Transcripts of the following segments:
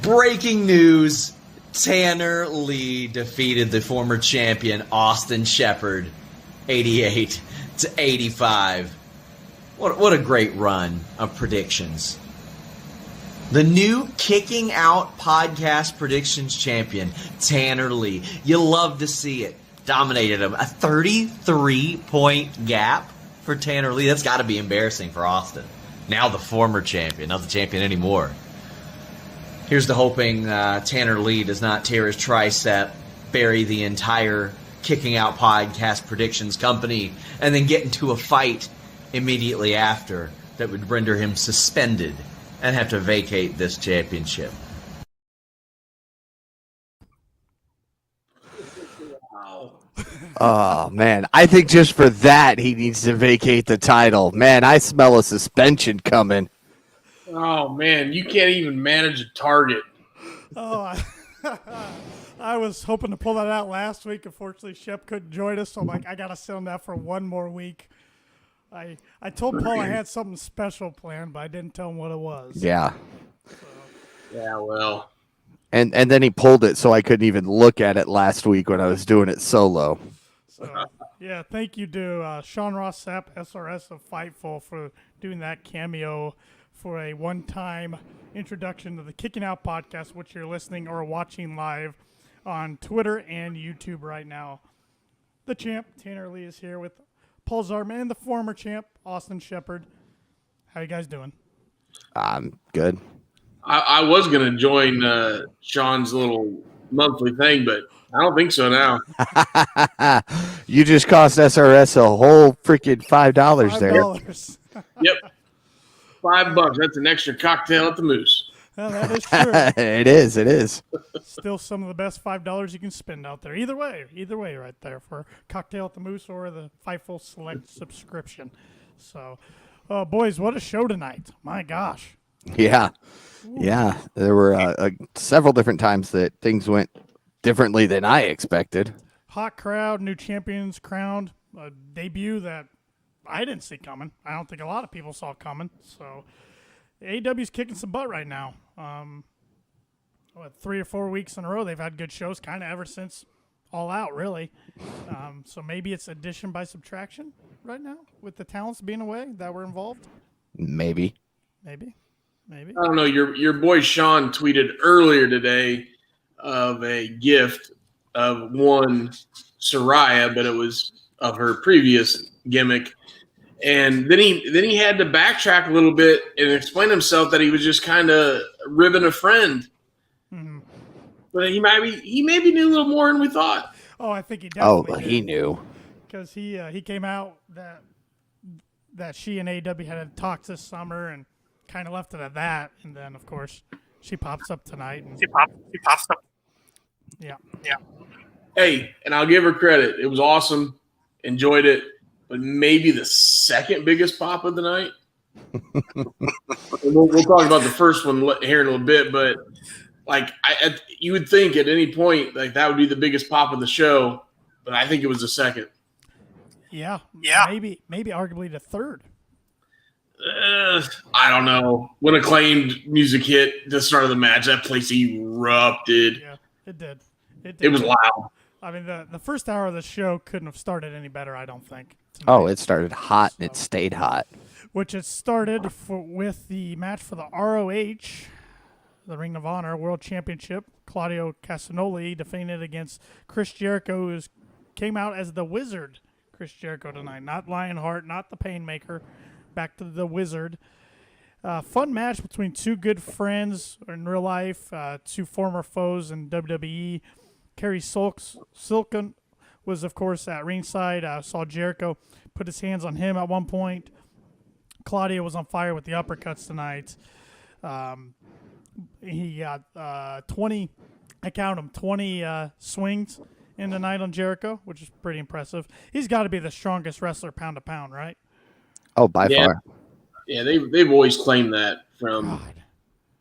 Breaking news. Tanner Lee defeated the former champion Austin Shepherd 88-85. What a great run of predictions. The new Kicking Out Podcast Predictions champion, Tanner Lee. You love to see it. Dominated him. A 33-point gap for Tanner Lee. That's got to be embarrassing for Austin. Now the former champion, not the champion anymore. Here's to hoping Tanner Lee does not tear his tricep, bury the entire Kicking Out Podcast Predictions company, and then get into a fight immediately after that would render him suspended and have to vacate this championship. Oh, man. I think just for that, he needs to vacate the title. Man, I smell a suspension coming. Oh, man, you can't even manage a target. Oh, I was hoping to pull that out last week. Unfortunately, Shep couldn't join us, so I'm like, I got to sit on that for one more week. I told Paul I had something special planned, but I didn't tell him what it was. Yeah. So. Yeah, well. And then he pulled it, so I couldn't even look at it last week when I was doing it solo. So, yeah, thank you to Sean Ross Sapp, SRS of Fightful, for doing that cameo for a one-time introduction to the Kicking Out podcast, which you're listening or watching live on Twitter and YouTube right now. The champ, Tanner Lee, is here with Paul Zartman and the former champ, Austin Shepherd. How you guys doing? I'm good. I was going to join Sean's little monthly thing, but I don't think so now. You just cost SRS a whole freaking $5 there. $5. Yep. $5. That's an extra cocktail at the Moose. Well, that is true. It is. Still some of the best $5 you can spend out there. Either way right there for Cocktail at the Moose or the Fightful Select subscription. So, boys, what a show tonight. My gosh. Yeah. Yeah. There were several different times that things went differently than I expected. Hot crowd, new champions crowned, a debut that I didn't see coming. I don't think a lot of people saw coming. So AEW's kicking some butt right now. 3 or 4 weeks in a row, they've had good shows kind of ever since All Out, really. So maybe it's addition by subtraction right now with the talents being away that were involved. Maybe. I don't know. Your boy Sean tweeted earlier today of a gift of one Saraya, but it was of her previous gimmick. And then he had to backtrack a little bit and explain himself that he was just kind of ribbing a friend. Mm-hmm. But he maybe knew a little more than we thought. Oh, I think he definitely he knew. Because he came out that she and AEW had talked this summer and kind of left it at that. And then, of course, she pops up tonight. And she pops up. Yeah. Hey, and I'll give her credit. It was awesome. Enjoyed it. But maybe the second biggest pop of the night. we'll talk about the first one here in a little bit, but like you would think at any point like that would be the biggest pop of the show, but I think it was the second. Yeah. Maybe arguably the third. I don't know. When Acclaimed music hit the start of the match, that place erupted. Yeah, it did. It was loud. I mean, the first hour of the show couldn't have started any better, I don't think. Oh, it started hot and it stayed hot. Which it started with the match for the ROH, the Ring of Honor World Championship. Claudio Castagnoli defended against Chris Jericho, who came out as the Wizard. Chris Jericho tonight, not Lionheart, not the Painmaker. Back to the Wizard. Fun match between two good friends in real life, two former foes in WWE. Kerry Silken was, of course, at ringside. Saw Jericho put his hands on him at one point. Claudio was on fire with the uppercuts tonight. He got 20, I count them, 20 swings in the night on Jericho, which is pretty impressive. He's got to be the strongest wrestler pound to pound, right? Oh, by far. Yeah, they've always claimed that from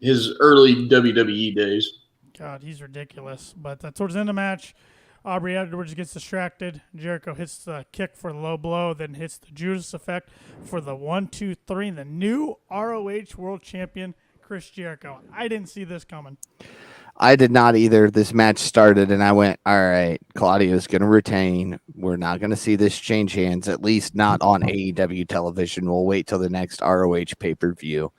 his early WWE days. God, he's ridiculous. But towards the end of the match, Aubrey Edwards gets distracted. Jericho hits the kick for the low blow, then hits the Judas effect for the 1, 2, 3. And the new ROH World Champion, Chris Jericho. I didn't see this coming. I did not either. This match started, and I went, all right, Claudio's going to retain. We're not going to see this change hands, at least not on AEW television. We'll wait till the next ROH pay-per-view.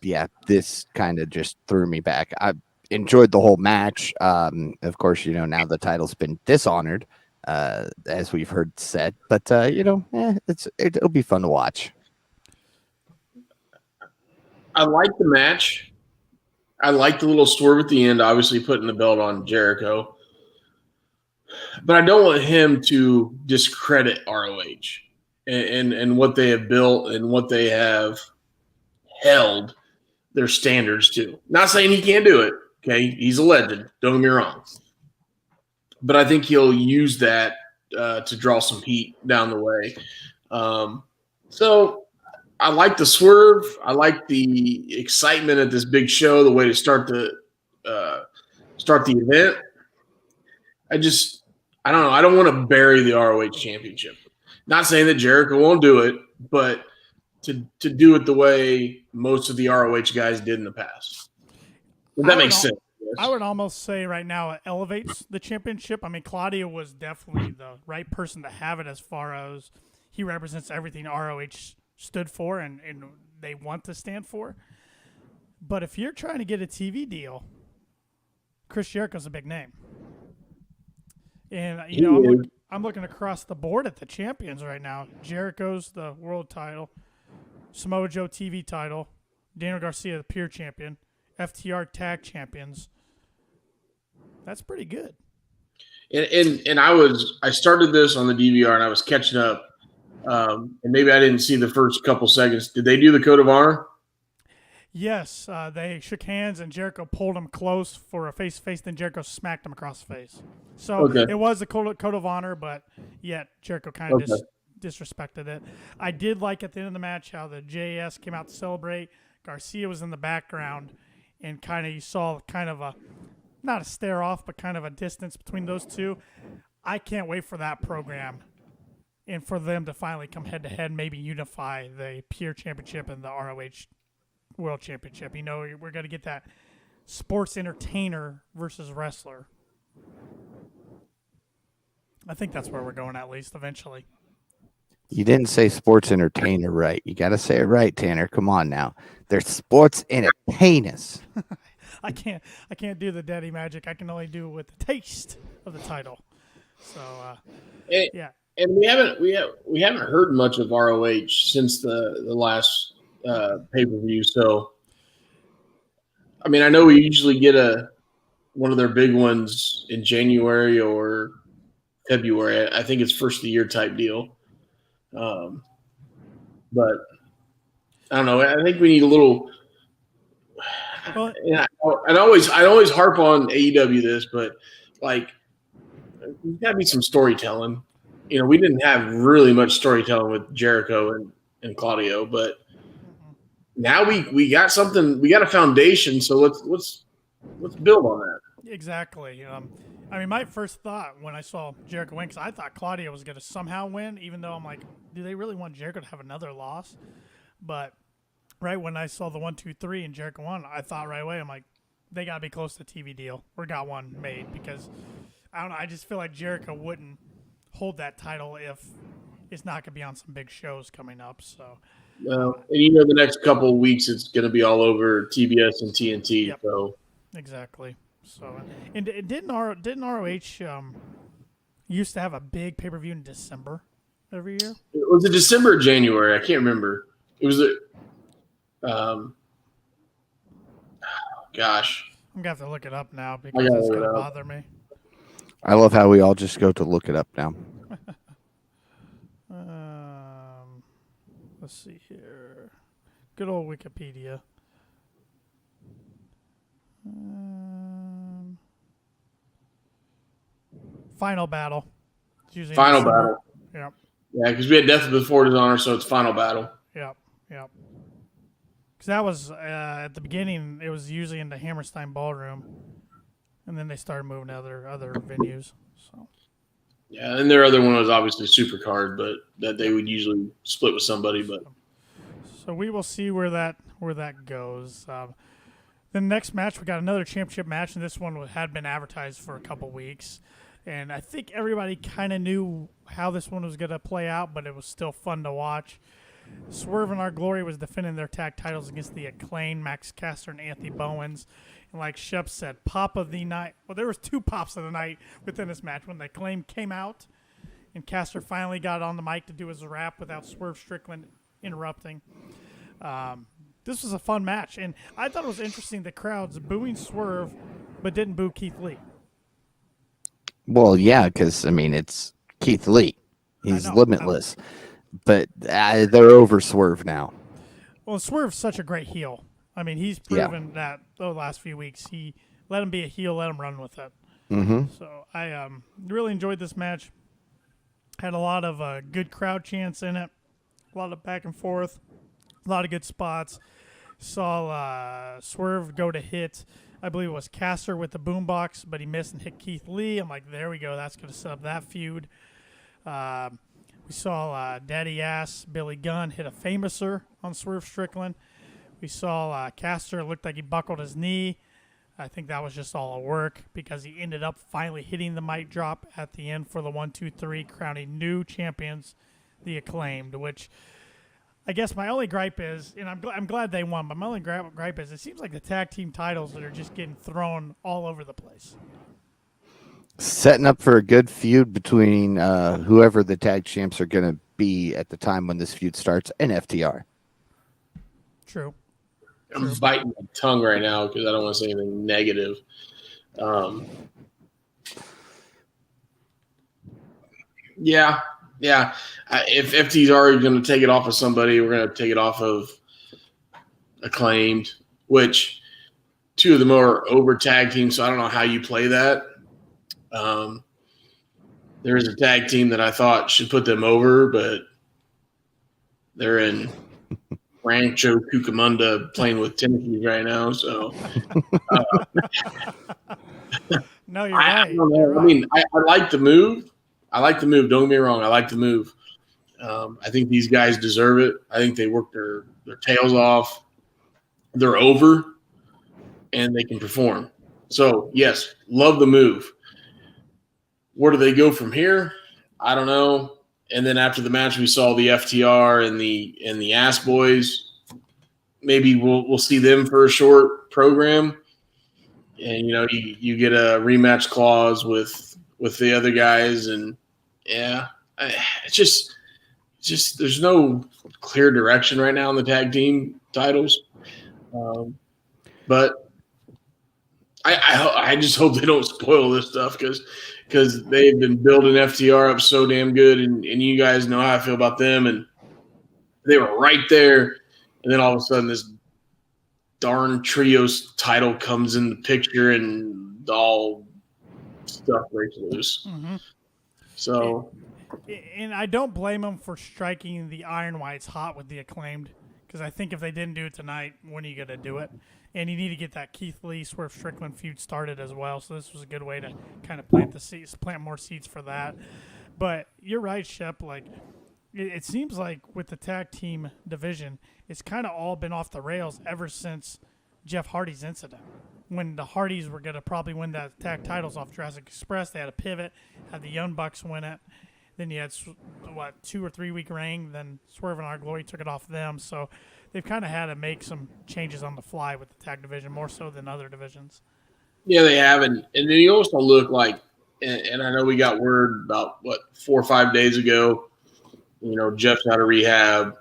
Yeah, this kind of just threw me back. I enjoyed the whole match. Of course, now the title's been dishonored, as we've heard said. But, it'll be fun to watch. I like the match. I like the little swerve at the end, obviously putting the belt on Jericho. But I don't want him to discredit ROH and what they have built and what they have held their standards to. Not saying he can't do it. Okay, he's a legend. Don't get me wrong. But I think he'll use that to draw some heat down the way. So I like the swerve. I like the excitement at this big show, the way to start the event. I don't know. I don't want to bury the ROH championship. Not saying that Jericho won't do it, but to do it the way most of the ROH guys did in the past. If that makes sense. I would almost say right now it elevates the championship. I mean, Claudio was definitely the right person to have it as far as he represents everything ROH stood for and they want to stand for. But if you're trying to get a TV deal, Chris Jericho's a big name. And, I'm looking across the board at the champions right now. Jericho's the world title, Samoa Joe TV title, Daniel Garcia the pure champion, FTR tag champions. That's pretty good. And I started this on the DVR and I was catching up. And maybe I didn't see the first couple seconds. Did they do the code of honor? Yes, they shook hands and Jericho pulled him close for a face-to-face. Then Jericho smacked him across the face. So It was a code of honor, but yet Jericho kind of disrespected it. I did like at the end of the match how the JS came out to celebrate. Garcia was in the background, and you saw kind of not a stare off, but kind of a distance between those two. I can't wait for that program. And for them to finally come head-to-head, maybe unify the Pure Championship and the ROH World Championship. We're going to get that sports entertainer versus wrestler. I think that's where we're going at least eventually. You didn't say sports entertainer right. You got to say it right, Tanner. Come on now. They're sports entertainers. I can't do the daddy magic. I can only do it with the taste of the title. So, yeah. And we haven't heard much of ROH since the last pay-per-view. So, I mean, I know we usually get one of their big ones in January or February. I think it's first of the year type deal. But I don't know. I think we need a little. Well, I always harp on AEW this, but there's got to be some storytelling. We didn't have really much storytelling with Jericho and Claudio, but now we got something. We got a foundation, so let's build on that. Exactly. I mean, my first thought when I saw Jericho win, because I thought Claudio was going to somehow win, even though I'm like, do they really want Jericho to have another loss? But right when I saw the 1, 2, 3 and Jericho won, I thought right away, I'm like, they got to be close to a TV deal or got one made, because I don't know. I just feel like Jericho wouldn't hold that title if it's not going to be on some big shows coming up. So, and the next couple of weeks it's going to be all over TBS and TNT. Yep. So exactly. So, and didn't ROH used to have a big pay-per-view in December every year? Was it December or January? I can't remember. It was gosh. I'm gonna have to look it up now because it's gonna bother me. I love how we all just go to look it up now. Let's see here. Good old Wikipedia. Final Battle. It's usually Final Battle. Yep. Yeah, because we had Death Before Dishonor, so it's Final Battle. Yep. Because that was at the beginning. It was usually in the Hammerstein Ballroom, and then they started moving to other venues. So. Yeah, and their other one was obviously Supercard, but that they would usually split with somebody. But So we will see where that goes. The next match, we got another championship match, and this one had been advertised for a couple weeks. And I think everybody kind of knew how this one was going to play out, but it was still fun to watch. Swerve and Our Glory was defending their tag titles against the Acclaimed, Max Caster and Anthony Bowens. And like Shep said, pop of the night. Well, there was 2 pops of the night within this match. When the Acclaimed came out and Caster finally got on the mic to do his rap without Swerve Strickland interrupting. This was a fun match. And I thought it was interesting the crowds booing Swerve but didn't boo Keith Lee. Well, yeah, because, I mean, it's Keith Lee. He's limitless. But they're over Swerve now. Well, Swerve's such a great heel. I mean, he's proven that the last few weeks. He let him be a heel, let him run with it. Mm-hmm. So I really enjoyed this match. Had a lot of good crowd chants in it, a lot of back and forth, a lot of good spots. Saw Swerve go to hit, I believe it was Caster with the boombox, but he missed and hit Keith Lee. I'm like, there we go. That's going to set up that feud. We saw Daddy Ass Billy Gunn hit a Famouser on Swerve Strickland. We saw Caster, looked like he buckled his knee. I think that was just all a work because he ended up finally hitting the mic drop at the end for the 1, 2, 3, crowning new champions, the Acclaimed, which I guess my only gripe is, and I'm glad they won, but my only gripe is it seems like the tag team titles that are just getting thrown all over the place. Setting up for a good feud between whoever the tag champs are going to be at the time when this feud starts and FTR. True. I'm biting my tongue right now because I don't want to say anything negative. Yeah. If FTR are going to take it off of somebody, we're going to take it off of Acclaimed, which 2 of them are over tag teams, so I don't know how you play that. There is a tag team that I thought should put them over, but they're in Rancho Cucamonda playing with Timothy right now. So, no, you're right. I don't know. I mean, I like the move. Don't get me wrong. I like the move. I think these guys deserve it. I think they work their tails off. They're over, and they can perform. So, yes, love the move. Where do they go from here? I don't know. And then after the match, we saw the FTR and the Ass Boys. Maybe we'll see them for a short program, and you get a rematch clause with the other guys, and it's just there's no clear direction right now in the tag team titles. But I just hope they don't spoil this stuff because they've been building FTR up so damn good, and you guys know how I feel about them, and they were right there, and then all of a sudden this darn trios title comes in the picture, and all stuff breaks loose. Mm-hmm. So, and I don't blame them for striking the iron while it's hot with the Acclaimed, because I think if they didn't do it tonight, when are you going to do it? And you need to get that Keith Lee Swerve Strickland feud started as well. So this was a good way to kind of plant more seeds for that. But you're right, Shep. Like it seems like with the tag team division, it's kind of all been off the rails ever since Jeff Hardy's incident. When the Hardys were going to probably win that tag titles off Jurassic Express, they had a pivot, had the Young Bucks win it. Then you had 2 or 3 week reign. Then Swerve and Our Glory took it off them. So they've kind of had to make some changes on the fly with the tag division, more so than other divisions. Yeah, they have, and then you also look like, and I know we got word about 4 or 5 days ago. Jeff's out of rehab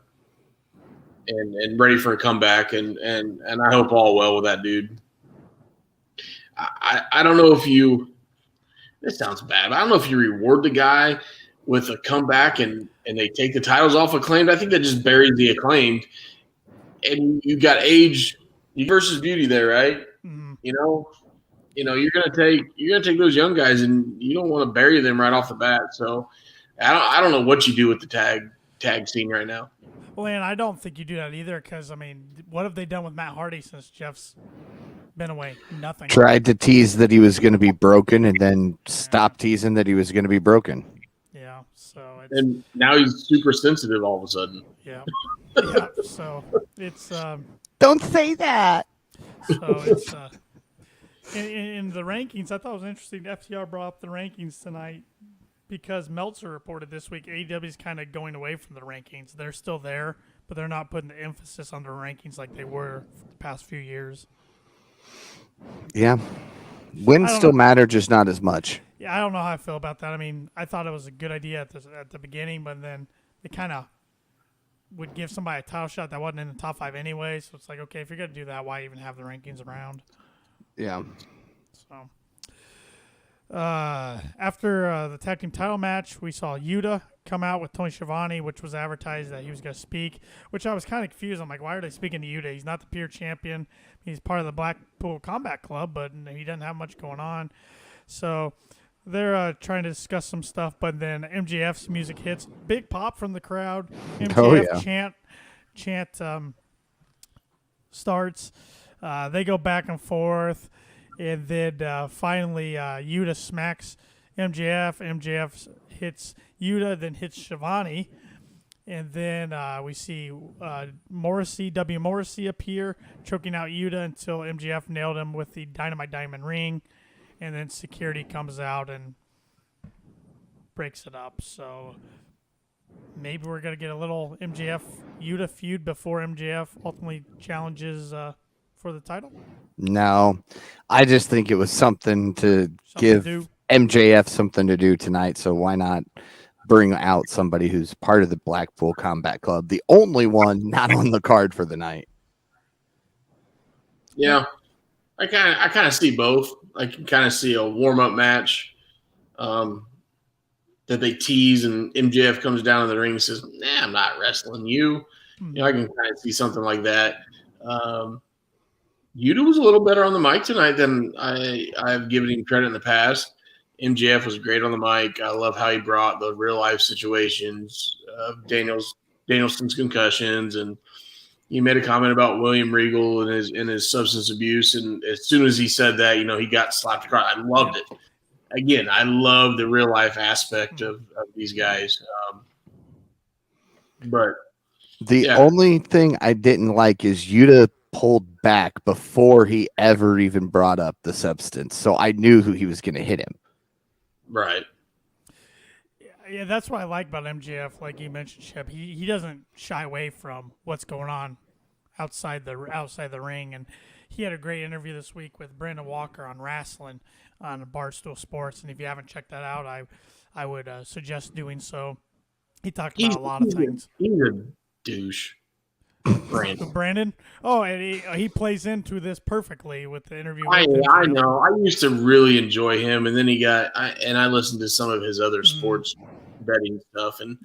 and ready for a comeback, and I hope all well with that dude. I don't know if you. This sounds bad, but I don't know if you reward the guy with a comeback and they take the titles off Acclaimed. I think that just buries the Acclaimed. And you got age versus beauty there, right? Mm-hmm. You're gonna take those young guys, and you don't want to bury them right off the bat. So I don't know what you do with the tag scene right now. Well, and I don't think you do that either, because I mean, what have they done with Matt Hardy since Jeff's been away? Nothing. Tried to tease that he was going to be broken, and then stopped teasing that he was going to be broken. Yeah. So and now he's super sensitive all of a sudden. Yeah. Yeah, so it's Don't say that. so it's in the rankings. I thought it was interesting. FTR brought up the rankings tonight because Meltzer reported this week AEW is kind of going away from the rankings. They're still there, but they're not putting the emphasis on the rankings like they were for the past few years. Yeah. Wins still matter, just not as much. Yeah, I don't know how I feel about that. I mean, I thought it was a good idea at the beginning, but then they kind of would give somebody a title shot that wasn't in the top 5 anyway. So it's like, okay, if you're going to do that, why even have the rankings around? Yeah. So after the tag team title match, we saw Yuta come out with Tony Schiavone, which was advertised that he was going to speak, which I was kind of confused. I'm like, why are they speaking to Yuta? He's not the pure champion. He's part of the Blackpool Combat Club, but he doesn't have much going on. So they're trying to discuss some stuff, but then MJF's music hits. Big pop from the crowd. MJF chant starts. They go back and forth, and then finally Yuta smacks MJF. MJF hits Yuta, then hits Schiavone. And then we see W. Morrissey appear, choking out Yuta until MJF nailed him with the Dynamite Diamond Ring. And then security comes out and breaks it up. So maybe we're going to get a little MJF-Yuta feud before MJF ultimately challenges for the title. No, I just think it was something to give MJF something to do tonight. So why not bring out somebody who's part of the Blackpool Combat Club, the only one not on the card for the night? Yeah, I kind of see both. I can kind of see a warm-up match that they tease, and MJF comes down in the ring and says, "Nah, I'm not wrestling you." You know, I can kind of see something like that. Yuta was a little better on the mic tonight than I've given him credit in the past. MJF was great on the mic. I love how he brought the real-life situations of Danielson's concussions, and he made a comment about William Regal and his substance abuse. And as soon as he said that, you know, he got slapped across. I loved it. Again, I love the real life aspect of these guys. But the only thing I didn't like is Yuta pulled back before he ever even brought up the substance. So I knew who he was going to hit him. Right. Yeah, that's what I like about MJF. Like you mentioned, Shep, he doesn't shy away from what's going on outside the ring, and he had a great interview this week with Brandon Walker on wrestling on Barstool Sports. And if you haven't checked that out, I would suggest doing so. He talked about a lot of things. He's a douche. Brandon. Oh, and he plays into this perfectly with the interview. I know. I used to really enjoy him, and then I listened to some of his other sports betting stuff, and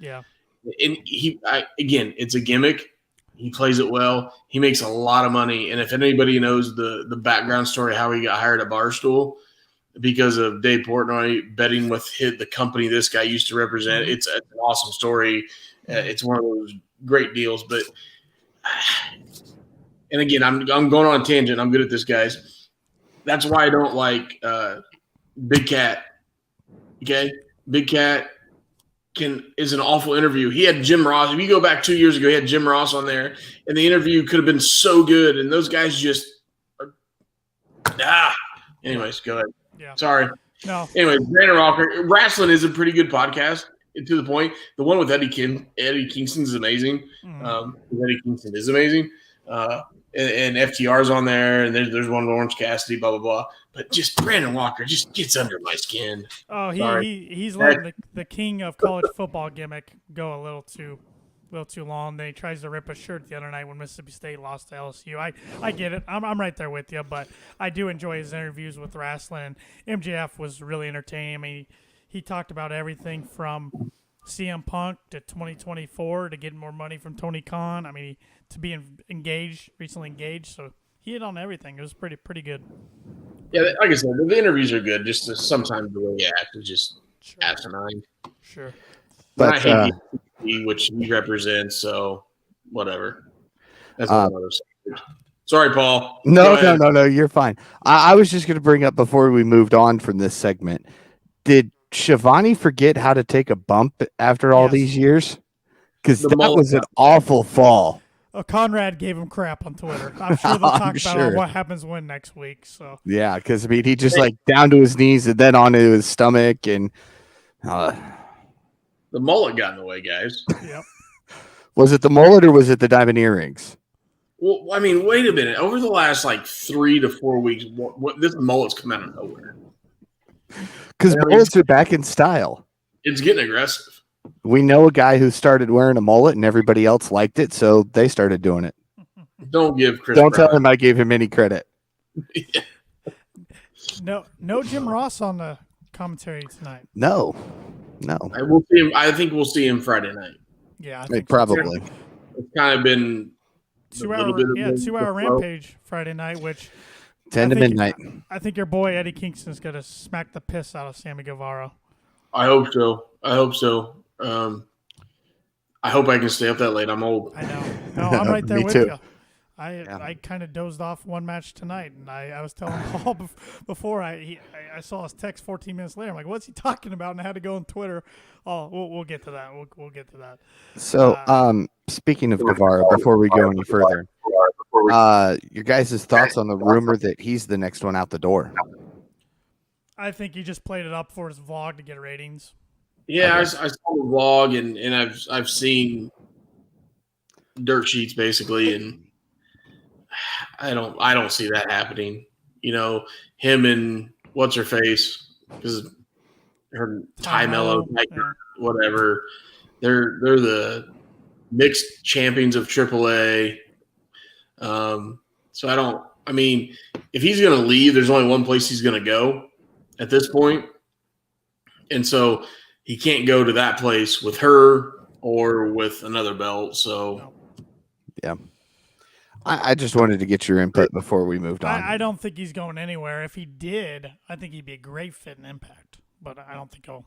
it's a gimmick. He plays it well. He makes a lot of money, and if anybody knows the background story how he got hired at Barstool because of Dave Portnoy betting with the company this guy used to represent, it's an awesome story. It's one of those great deals, but. And again, I'm going on a tangent. I'm good at this, guys. That's why I don't like Big Cat. Okay, Big Cat is an awful interview. He had Jim Ross. If you go back 2 years ago, he had Jim Ross on there, and the interview could have been so good. And those guys just Anyways, go ahead. Yeah. Sorry. No. Anyways, Brandon Walker. Wrestling is a pretty good podcast. To the point, the one with Eddie Kingston is amazing. Eddie Kingston is amazing, and FTR's on there, and there's one with Orange Cassidy, blah blah blah. But just Brandon Walker just gets under my skin. Oh, he's letting the king of college football gimmick go a little too long. Then he tries to rip a shirt the other night when Mississippi State lost to LSU. I get it. I'm right there with you, but I do enjoy his interviews with wrestling. MJF was really entertaining. I mean, he talked about everything from CM Punk to 2024 to getting more money from Tony Khan. I mean, to be recently engaged. So he hit on everything. It was pretty good. Yeah, like I said, the interviews are good. Just sometimes the way he acts is just asinine. Sure. But I hate which he represents, so whatever. That's another subject. Sorry, Paul. No, you're fine. I was just going to bring up before we moved on from this segment. Did Schiavone forget how to take a bump after all these years? Because that was an awful fall. Conrad gave him crap on Twitter. I'm sure they'll talk about what happens when next week. So yeah, because I mean, he just like down to his knees and then onto his stomach, and the mullet got in the way, guys. Yep. Was it the mullet or was it the diamond earrings? Well, I mean, wait a minute. Over the last like 3 to 4 weeks, what this mullet's come out of nowhere. Because mullets are back in style. It's getting aggressive. We know a guy who started wearing a mullet and everybody else liked it, so they started doing it. Don't give Chris. Don't tell him I gave him any credit. No Jim Ross on the commentary tonight. No. We'll see him. I think we'll see him Friday night. Yeah, probably. It's kind of been 2-hour Rampage Friday night, which 10 to midnight. I think your boy Eddie Kingston's gonna smack the piss out of Sammy Guevara. I hope so. I hope I can stay up that late. I'm old. I know. No, I'm right there Me with too. you. I kind of dozed off one match tonight, and I was telling Paul before I saw his text 14 minutes later. I'm like, what's he talking about? And I had to go on Twitter. Oh, we'll get to that. We'll get to that. So, speaking of Guevara, before we go any further, your guys' thoughts on the rumor that he's the next one out the door? I think he just played it up for his vlog to get ratings. Yeah, I saw the vlog and I've seen dirt sheets basically, and I don't see that happening. You know, him and what's her face, because her Ty Mello, whatever. They're the mixed champions of AAA. So I mean, if he's going to leave, there's only one place he's going to go at this point. And so he can't go to that place with her or with another belt. So, yeah. I just wanted to get your input before we moved on. I don't think he's going anywhere. If he did, I think he'd be a great fit in Impact. But I don't think he'll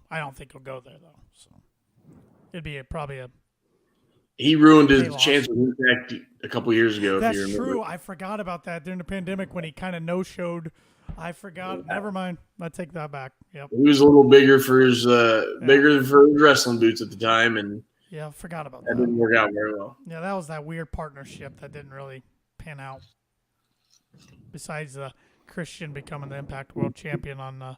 go there though. So it'd be he ruined his chance with Impact a couple years ago. That's if you remember. true. I forgot about that during the pandemic when he kind of no-showed. I forgot. Never mind. I take that back. Yep. He was a little bigger for his wrestling boots at the time, and yeah, forgot about that. Didn't work out very well. Yeah, that was that weird partnership that didn't really pan out. Besides Christian becoming the Impact World Champion on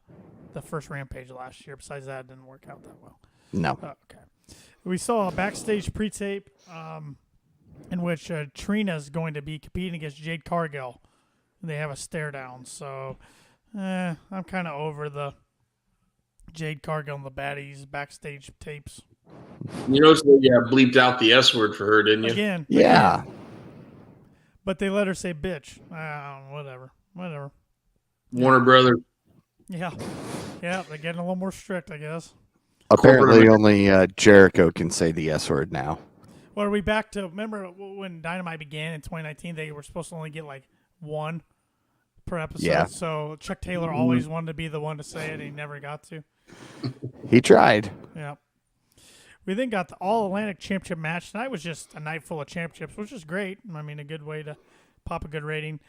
the first Rampage last year. Besides that, it didn't work out that well. No. Okay. We saw a backstage pre-tape in which Trina's going to be competing against Jade Cargill. And they have a stare down. So I'm kind of over the Jade Cargill and the baddies backstage tapes. You notice they bleeped out the S word for her, didn't you? Again. Yeah. But they let her say bitch. Whatever. Warner Brothers. Yeah. Yeah, they're getting a little more strict, I guess. Apparently only Jericho can say the S word now. Well, are we back to, remember when Dynamite began in 2019, they were supposed to only get like one per episode. Yeah. So Chuck Taylor always wanted to be the one to say it, and he never got to. He tried. Yeah. We then got the All-Atlantic Championship match. Tonight was just a night full of championships, which is great. I mean, a good way to pop a good rating.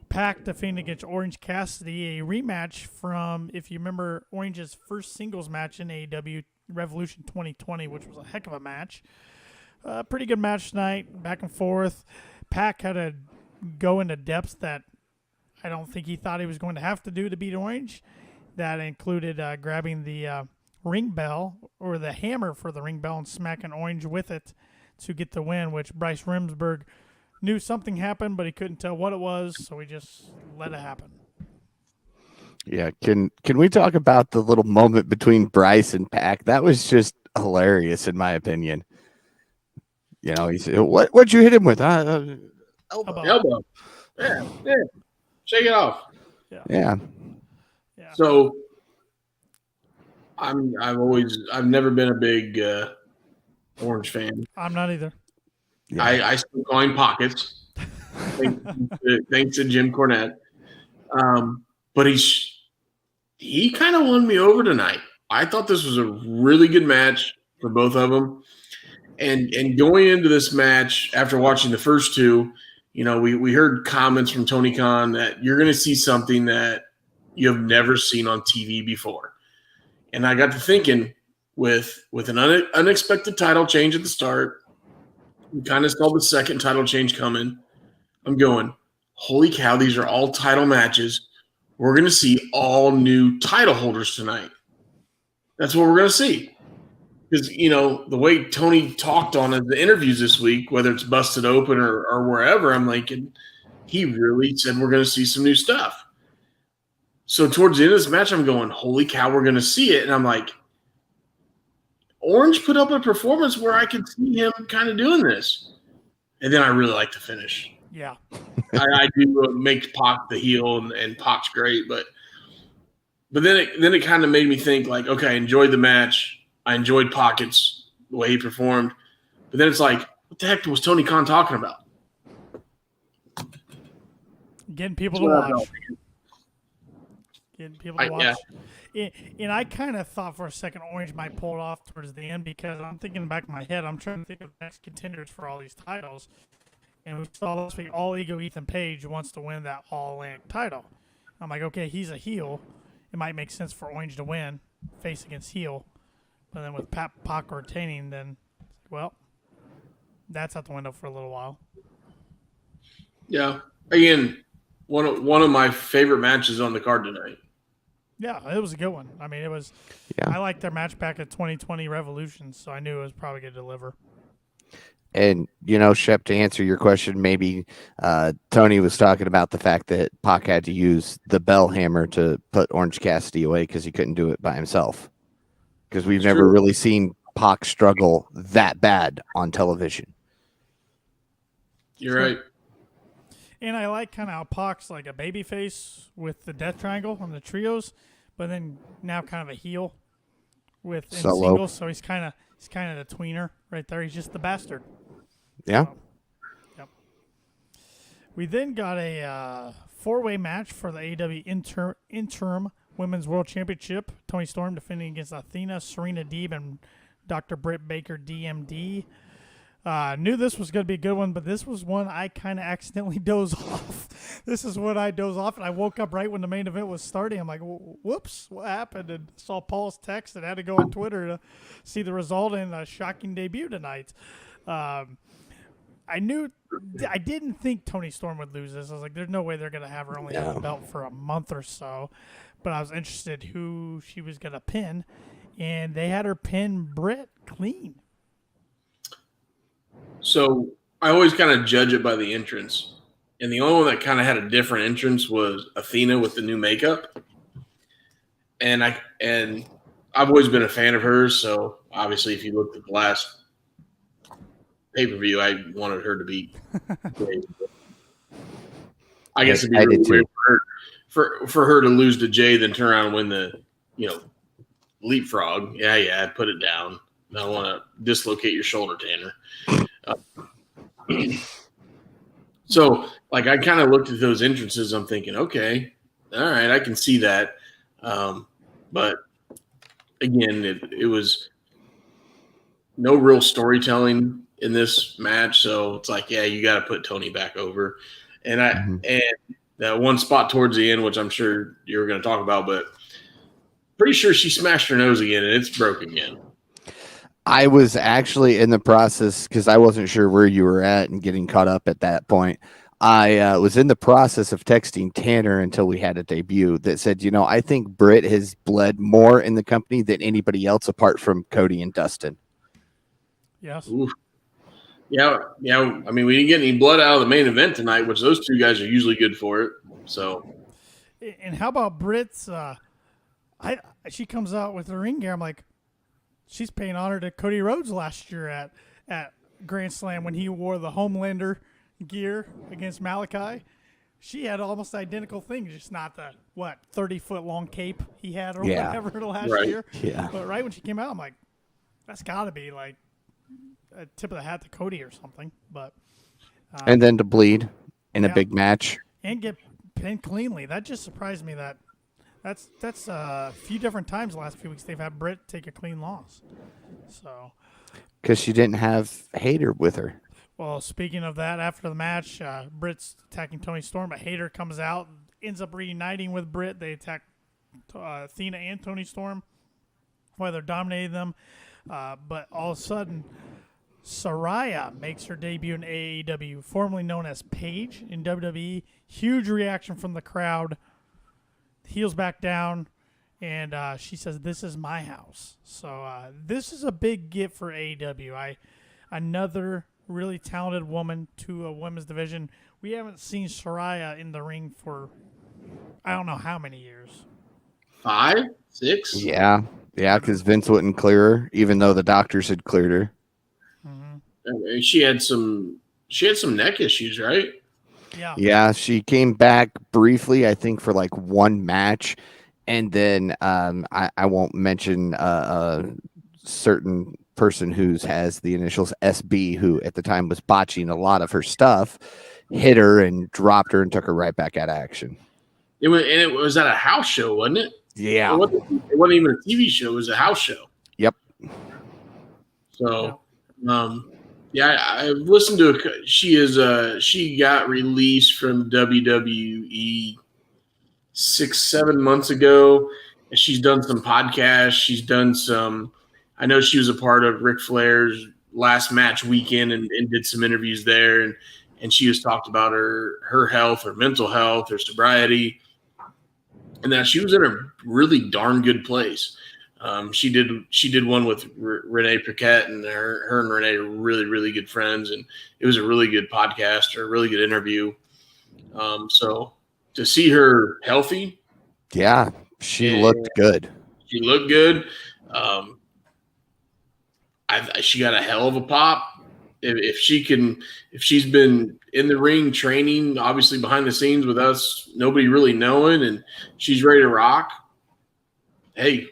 Pac defending against Orange Cassidy, a rematch from, if you remember, Orange's first singles match in AEW Revolution 2020, which was a heck of a match. Pretty good match tonight, back and forth. Pac had to go into depths that I don't think he thought he was going to have to do to beat Orange. That included grabbing the ring bell or the hammer for the ring bell and smacking Orange with it to get the win, which Bryce Remsburg knew something happened, but he couldn't tell what it was, so he just let it happen. Yeah, can we talk about the little moment between Bryce and Pac? That was just hilarious, in my opinion. You know, he said, "What'd you hit him with?" Elbow. Yeah. Shake it off. Yeah. So, I've never been a big Orange fan. I'm not either. Yeah. I still call him Pockets. Thanks to Jim Cornette. But he kind of won me over tonight. I thought this was a really good match for both of them. And going into this match, after watching the first two, you know, we heard comments from Tony Khan that you're going to see something that you have never seen on TV before. And I got to thinking with an unexpected title change at the start, We kind of saw the second title change coming. I'm going, holy cow, these are all title matches. We're going to see all new title holders tonight. That's what we're going to see. Because, the way Tony talked on the interviews this week, whether it's Busted Open or wherever, I'm like, he really said we're going to see some new stuff. So towards the end of this match, I'm going, holy cow, we're going to see it. And I'm like, Orange put up a performance where I could see him kind of doing this. And then I really like the finish. Yeah. I do make Pac the heel, and Pac's great. But then it kind of made me think, like, okay, I enjoyed the match. I enjoyed Pockets, the way he performed. But then it's like, what the heck was Tony Khan talking about? Getting people to watch. Getting people to watch. Yeah. And I kind of thought for a second Orange might pull it off towards the end, because I'm thinking back in my head, I'm trying to think of the next contenders for all these titles. And we saw last week All Ego Ethan Page wants to win that All Atlantic title. I'm like, okay, he's a heel. It might make sense for Orange to win, face against heel. But then with Pac retaining, then, well, that's out the window for a little while. Yeah. Again, one of my favorite matches on the card tonight. Yeah, it was a good one. I mean, it was. Yeah. I liked their match back at 2020 Revolution, so I knew it was probably going to deliver. And, Shep, to answer your question, maybe Tony was talking about the fact that Pac had to use the bell hammer to put Orange Cassidy away because he couldn't do it by himself. Because we've never really seen Pac struggle that bad on television. You're right. And I like kind of how Pac's like a baby face with the Death Triangle on the trios, but then now kind of a heel with singles. So he's kind of the tweener right there. He's just the bastard. Yeah. So, yep. We then got a 4-way match for the AEW interim Women's World Championship. Toni Storm defending against Athena, Serena Deeb, and Dr. Britt Baker, DMD. Knew this was going to be a good one, but this was one I kind of accidentally dozed off. This is when I dozed off, and I woke up right when the main event was starting. I'm like, whoops, what happened? And saw Paul's text and had to go on Twitter to see the result in a shocking debut tonight. I didn't think Toni Storm would lose this. I was like, there's no way they're going to have her only have a belt for a month or so. But I was interested who she was going to pin, and they had her pin Britt clean. So I always kind of judge it by the entrance. And the only one that kind of had a different entrance was Athena with the new makeup. And I've always been a fan of hers. So obviously, if you looked at the last pay-per-view, I wanted her to beat Jay. I guess it'd be really weird for her to lose to Jay, then turn around and win the, leapfrog. Yeah, put it down. I don't want to dislocate your shoulder, Tanner. So, I kind of looked at those entrances. I'm thinking, okay, all right, I can see that. But again, it was no real storytelling in this match. So it's like, yeah, you got to put Toni back over. And and that one spot towards the end, which I'm sure you were going to talk about, but pretty sure she smashed her nose again and it's broken again. I was actually in the process, because I wasn't sure where you were at and getting caught up at that point. I was in the process of texting Tanner until we had a debut that said, I think Britt has bled more in the company than anybody else apart from Cody and Dustin. Yes. Oof. Yeah. I mean, we didn't get any blood out of the main event tonight, which those two guys are usually good for it. So. And how about Britt's? She comes out with the ring gear. I'm like, she's paying honor to Cody Rhodes last year at Grand Slam when he wore the Homelander gear against Malachi. She had almost identical things, just not the 30-foot long cape he had or whatever last year. Yeah. But right when she came out, I'm like, that's got to be like a tip of the hat to Cody or something. But and then to bleed in a big match and get pinned cleanly. That just surprised me. That's a few different times the last few weeks they've had Britt take a clean loss. So, because she didn't have Hayter with her. Well, speaking of that, after the match, Britt's attacking Toni Storm, but Hayter comes out, ends up reuniting with Britt. They attack Athena and Toni Storm while they're dominating them. But all of a sudden, Saraya makes her debut in AEW, formerly known as Paige in WWE. Huge reaction from the crowd. Heels back down, and she says, "This is my house." So this is a big get for AEW. Another really talented woman to a women's division. We haven't seen Saraya in the ring for I don't know how many years. 5, 6. Yeah, because Vince wouldn't clear her, even though the doctors had cleared her. Mm-hmm. She had some neck issues, right? Yeah, she came back briefly, I think, for like one match, and then I won't mention a certain person who has the initials SB, who at the time was botching a lot of her stuff, hit her and dropped her and took her right back out of action. It was at a house show, wasn't it? Yeah. It wasn't even a TV show. It was a house show. Yep. So, I've listened to she got released from WWE 6-7 months ago. And she's done some podcasts. She's done some. I know she was a part of Ric Flair's last match weekend and did some interviews there. And she has talked about her health, her mental health, her sobriety, and that she was in a really darn good place. She did one with Renee Paquette, and her and Renee are really, really good friends, and it was a really good podcast or a really good interview. So to see her healthy, yeah, she looked good. She looked good. She got a hell of a pop. If she's been in the ring training, obviously behind the scenes with us, nobody really knowing, and she's ready to rock. Hey,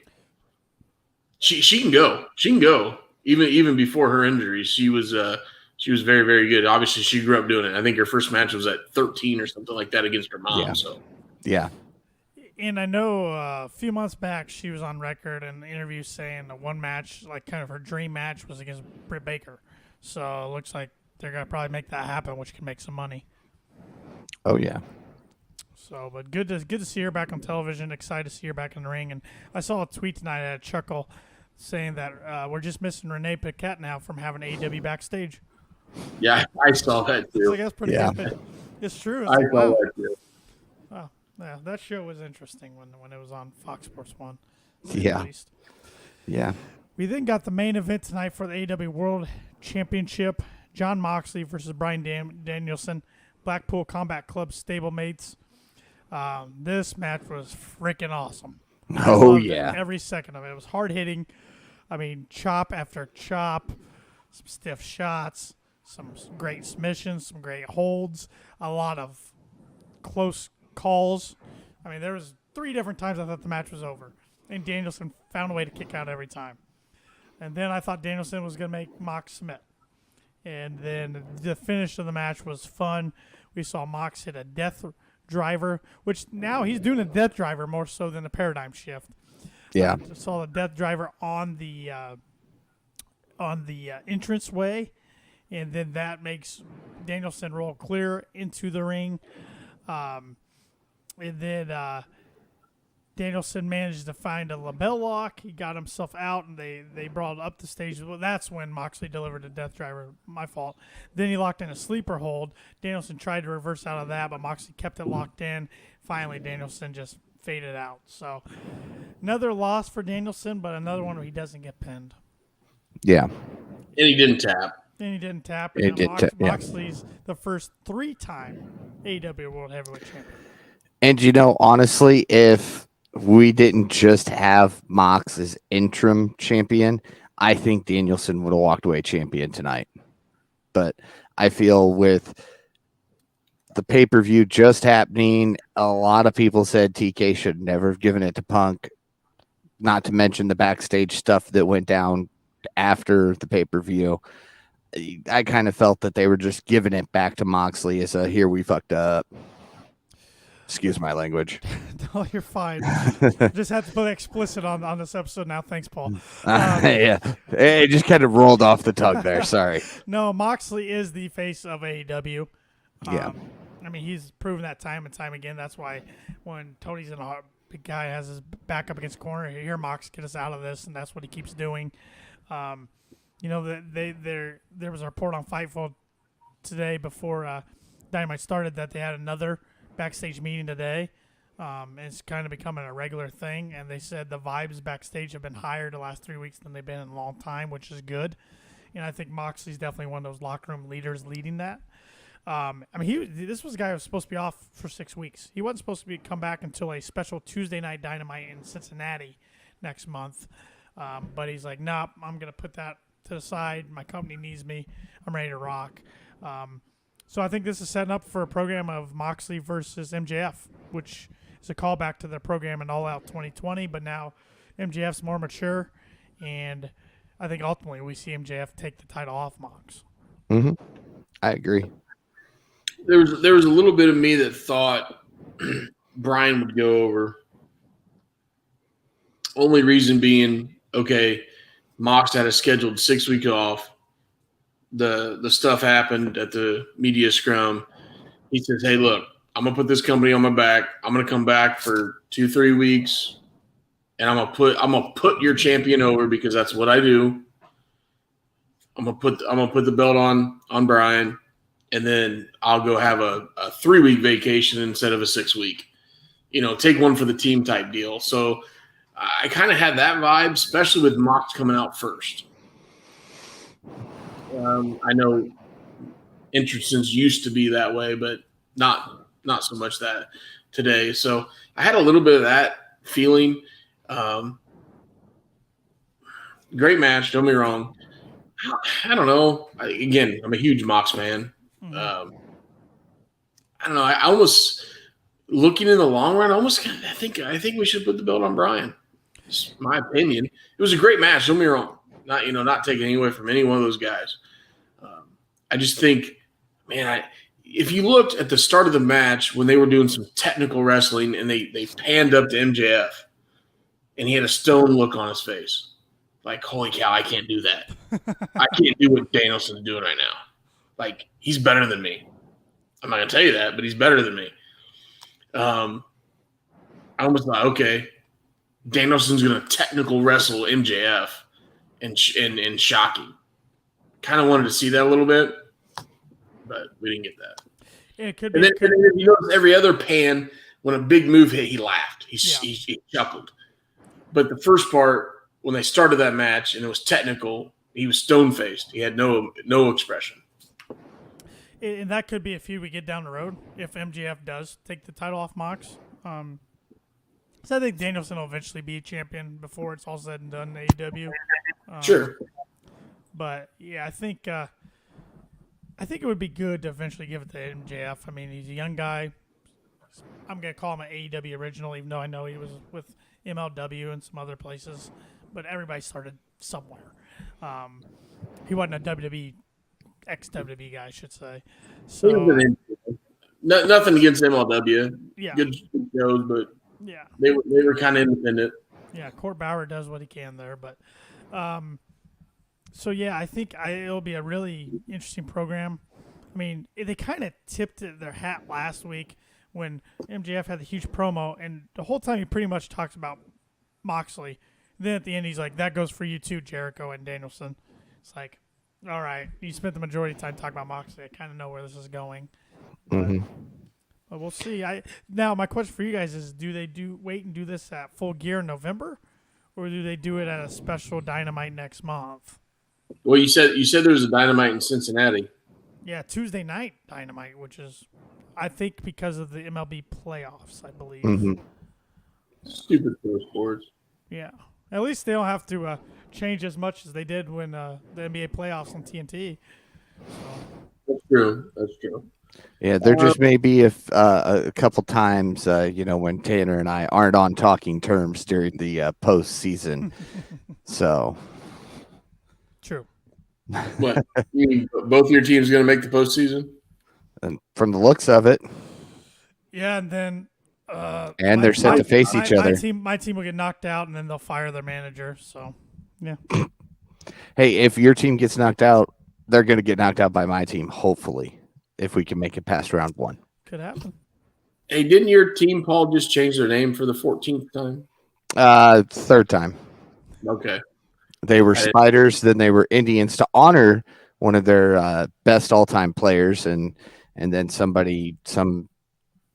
she can go. She can go. Even before her injuries, she was very, very good. Obviously, she grew up doing it. I think her first match was at 13 or something like that against her mom. Yeah. So yeah. And I know a few months back she was on record in an interview saying the one match, like kind of her dream match, was against Britt Baker. So it looks like they're gonna probably make that happen, which can make some money. Oh yeah. So, but good to see her back on television. Excited to see her back in the ring. And I saw a tweet tonight at a chuckle saying that we're just missing Renee Paquette now from having AEW backstage. Yeah, I saw that too. It's like, that's pretty good. It's true. It's I saw that too. Oh, yeah, that show was interesting when it was on Fox Sports 1. Yeah. At least. Yeah. We then got the main event tonight for the AEW World Championship. Jon Moxley versus Bryan Danielson, Blackpool Combat Club stablemates. This match was freaking awesome. Oh, yeah. Every second of it. It was hard hitting. I mean, chop after chop, some stiff shots, some great submissions, some great holds, a lot of close calls. I mean, there was 3 different times I thought the match was over, and Danielson found a way to kick out every time. And then I thought Danielson was going to make Mox submit. And then the finish of the match was fun. We saw Mox hit a death driver, which now he's doing a death driver more so than a paradigm shift. Yeah. Saw the death driver on the entrance way, and then that makes Danielson roll clear into the ring. And then Danielson managed to find a label lock. He got himself out, and they brought it up the stage. Well, that's when Moxley delivered the death driver. My fault. Then he locked in a sleeper hold. Danielson tried to reverse out of that, but Moxley kept it locked in. Finally, Danielson just faded out. So another loss for Danielson, but another one where he doesn't get pinned. Yeah. And he didn't tap. And he didn't tap. Moxley's the first 3-time AEW World Heavyweight Champion. And, honestly, if we didn't just have Mox as interim champion, I think Danielson would have walked away champion tonight. But I feel with the pay-per-view just happening, a lot of people said TK should never have given it to Punk, not to mention the backstage stuff that went down after the pay-per-view. I kind of felt that they were just giving it back to Moxley as a, here we fucked up. Excuse my language. No, you're fine. Just had to put explicit on this episode now. Thanks, Paul. Yeah, it just kind of rolled off the tongue there. Sorry. No, Moxley is the face of AEW. Yeah. I mean, he's proven that time and time again. That's why when Tony's in a big guy has his back up against the corner, here, Mox, get us out of this, and that's what he keeps doing. You know that there was a report on Fightful today before Dynamite started that they had another backstage meeting today. It's kind of becoming a regular thing, and they said the vibes backstage have been higher the last 3 weeks than they've been in a long time, which is good. And I think Moxley's definitely one of those locker room leaders leading that. This was a guy who was supposed to be off for 6 weeks. He wasn't supposed to come back until a special Tuesday night Dynamite in Cincinnati next month. But he's like, nah, I'm going to put that to the side. My company needs me. I'm ready to rock. So I think this is setting up for a program of Moxley versus MJF, which is a callback to their program in All Out 2020. But now MJF's more mature, and I think ultimately we see MJF take the title off Mox. Mm-hmm. I agree. There was a little bit of me that thought Brian would go over. Only reason being, okay, Mox had a scheduled 6 week off. The stuff happened at the media scrum. He says, hey, look, I'm going to put this company on my back. I'm going to come back for 2-3 weeks, and I'm gonna put your champion over because that's what I do. I'm gonna put the belt on Brian, and then I'll go have a 3-week vacation instead of a 6-week. Take one for the team type deal. So I kind of had that vibe, especially with Mox coming out first. I know Interesting's used to be that way, but not so much that today. So I had a little bit of that feeling. Great match, don't be wrong. I don't know. I'm a huge Mox fan. Mm-hmm. I don't know. I almost looking in the long run. I think we should put the belt on Brian. It's my opinion. It was a great match. Don't be wrong. Not taking any away from any one of those guys. I just think, man, if you looked at the start of the match when they were doing some technical wrestling and they panned up to MJF and he had a stone look on his face. Like, holy cow, I can't do that. I can't do what Danielson's doing right now. Like, he's better than me. I'm not going to tell you that, but he's better than me. I almost thought, okay, Danielson's going to technical wrestle MJF and shocking. Kind of wanted to see that a little bit, but we didn't get that. Yeah, it could be. And then you notice every other pan, when a big move hit, he laughed. He chuckled. But the first part, when they started that match and it was technical, he was stone-faced. He had no expression. And that could be a feud we get down the road if MJF does take the title off Mox. So I think Danielson will eventually be a champion before it's all said and done in AEW. Sure. But, yeah, I think it would be good to eventually give it to MJF. I mean, he's a young guy. I'm going to call him an AEW original, even though I know he was with MLW and some other places. But everybody started somewhere. He wasn't a WWE, ex-WWE guy, I should say. So nothing against MLW. Yeah. Good shows, but yeah, they were kind of independent. Yeah, Court Bauer does what he can there. But so, yeah, I think it'll be a really interesting program. I mean, they kind of tipped their hat last week when MJF had the huge promo, and the whole time he pretty much talks about Moxley. Then at the end, he's like, that goes for you too, Jericho and Danielson. It's like, all right, you spent the majority of the time talking about Moxley. I kind of know where this is going. But we'll see. Now, my question for you guys is, do they wait and do this at Full Gear in November, or do they do it at a special Dynamite next month? Well, you said there was a Dynamite in Cincinnati. Yeah, Tuesday night Dynamite, which is, I think, because of the MLB playoffs, I believe. Mm-hmm. Stupid pro sports. Yeah. At least they don't have to change as much as they did when the NBA playoffs on TNT. So. That's true. Yeah, there just may be a couple times, when Tanner and I aren't on talking terms during the postseason. So. True. What? You mean both your teams going to make the postseason? And from the looks of it. Yeah, and then. And they're set to face each other. My team will get knocked out, and then they'll fire their manager. So, yeah. Hey, if your team gets knocked out, they're going to get knocked out by my team, hopefully, if we can make it past round one. Could happen. Hey, didn't your team, Paul, just change their name for the 14th time? Third time. Okay. They were Spiders, then they were Indians to honor one of their best all-time players, and then some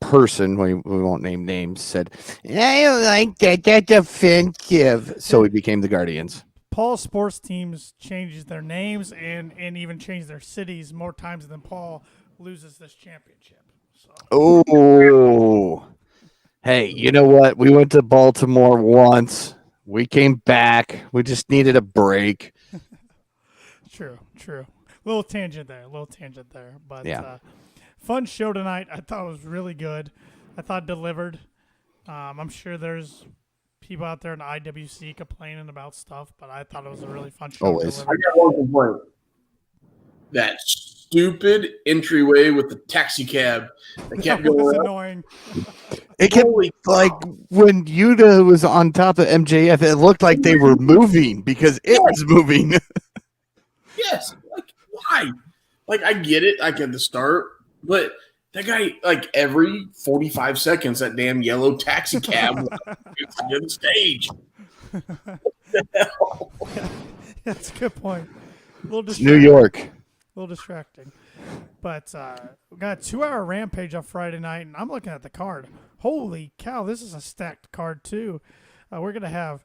person, we won't name names, said, I don't like that, that's offensive. So we became the Guardians. Paul sports teams change their names and even change their cities more times than Paul loses this championship. So. Oh, hey, you know what? We went to Baltimore once. We came back. We just needed a break. True. Little tangent there. But yeah. Fun show tonight. I thought it was really good. I thought it delivered. I'm sure there's people out there in IWC complaining about stuff, but I thought it was a really fun show. Always. I got one complaint. That stupid entryway with the taxi cab that kept That was going up. annoying. It kept like when Yuta was on top of MJF, it looked like they were moving because it was moving. Yes. Like, why? Like, I get it. Like, at the start, but that guy, like, every 45 seconds, that damn yellow taxi cab gets to the stage. What the hell? That's a good point. A little It's New York. A little distracting. But we got a 2-hour Rampage on Friday night, and I'm looking at the card. Holy cow, this is a stacked card, too. We're going to have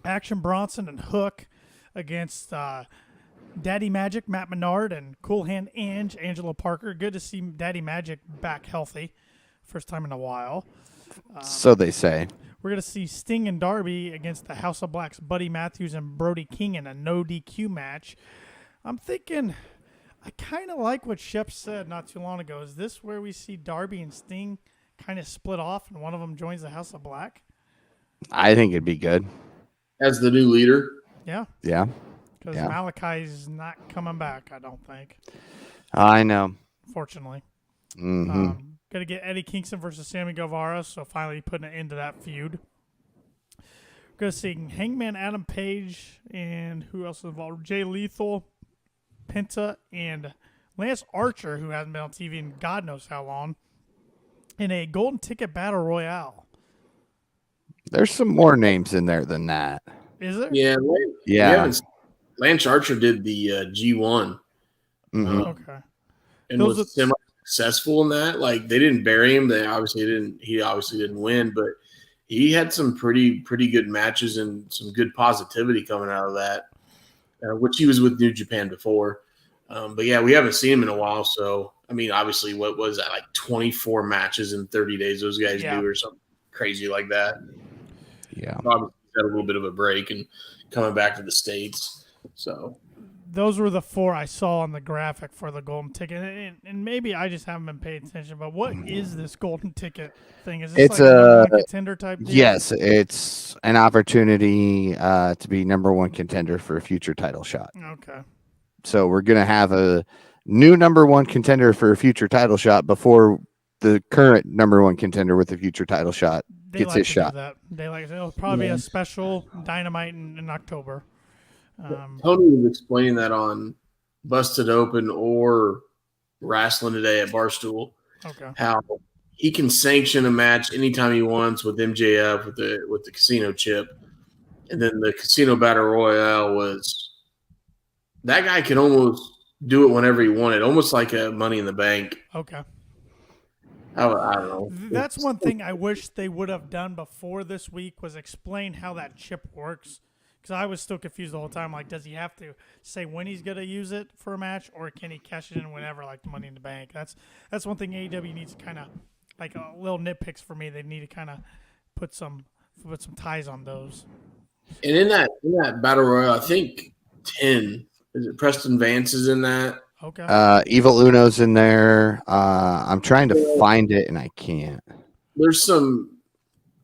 Action Bronson and Hook against Daddy Magic, Matt Menard, and Cool Hand Angela Parker. Good to see Daddy Magic back healthy. First time in a while. So they say. We're going to see Sting and Darby against the House of Black's Buddy Matthews and Brody King in a no DQ match. I'm thinking, I kind of like what Shep said not too long ago. Is this where we see Darby and Sting kind of split off and one of them joins the House of Black? I think it'd be good. As the new leader? Yeah. Yeah. Because Malachi's not coming back, I don't think. I know. Fortunately. Mm-hmm. Going to get Eddie Kingston versus Sammy Guevara, so finally putting an end to that feud. Going to see Hangman Adam Page and who else is involved? Jay Lethal, Penta, and Lance Archer, who hasn't been on TV in God knows how long, in a Golden Ticket Battle Royale. There's some more names in there than that. Is there? Yeah. Lance Archer did the G1. Mm-hmm. Okay. And was semi-successful in that. Like, they didn't bury him. He obviously didn't win, but he had some pretty good matches and some good positivity coming out of that, which he was with New Japan before. But yeah, we haven't seen him in a while. So, I mean, obviously, what was that, like 24 matches in 30 days those guys do or something crazy like that? Yeah. Obviously, had a little bit of a break and coming back to the States. So, those were the 4 I saw on the graphic for the Golden Ticket. And maybe I just haven't been paying attention, but what is this Golden Ticket thing? Is this like a contender type deal? Yes, it's an opportunity to be number 1 contender for a future title shot. Okay. So we're going to have a new number 1 contender for a future title shot before the current number 1 contender with the future title shot gets his shot. It'll probably be a special Dynamite in October. Tony was explaining that on Busted Open or Wrestling Today at Barstool. Okay. How he can sanction a match anytime he wants with MJF with the casino chip, and then the casino battle royale was that guy could almost do it whenever he wanted, almost like a Money in the Bank. Okay. I don't know. That's one thing I wish they would have done before this week was explain how that chip works. Because I was still confused the whole time. Like, does he have to say when he's going to use it for a match, or can he cash it in whenever, like Money in the Bank? That's one thing AEW needs to kind of, like, a little nitpicks for me. They need to kind of put some ties on those. And in that battle royale, I think 10 is it Preston Vance is in that. Okay. Evil Uno's in there. I'm trying to find it and I can't. There's some.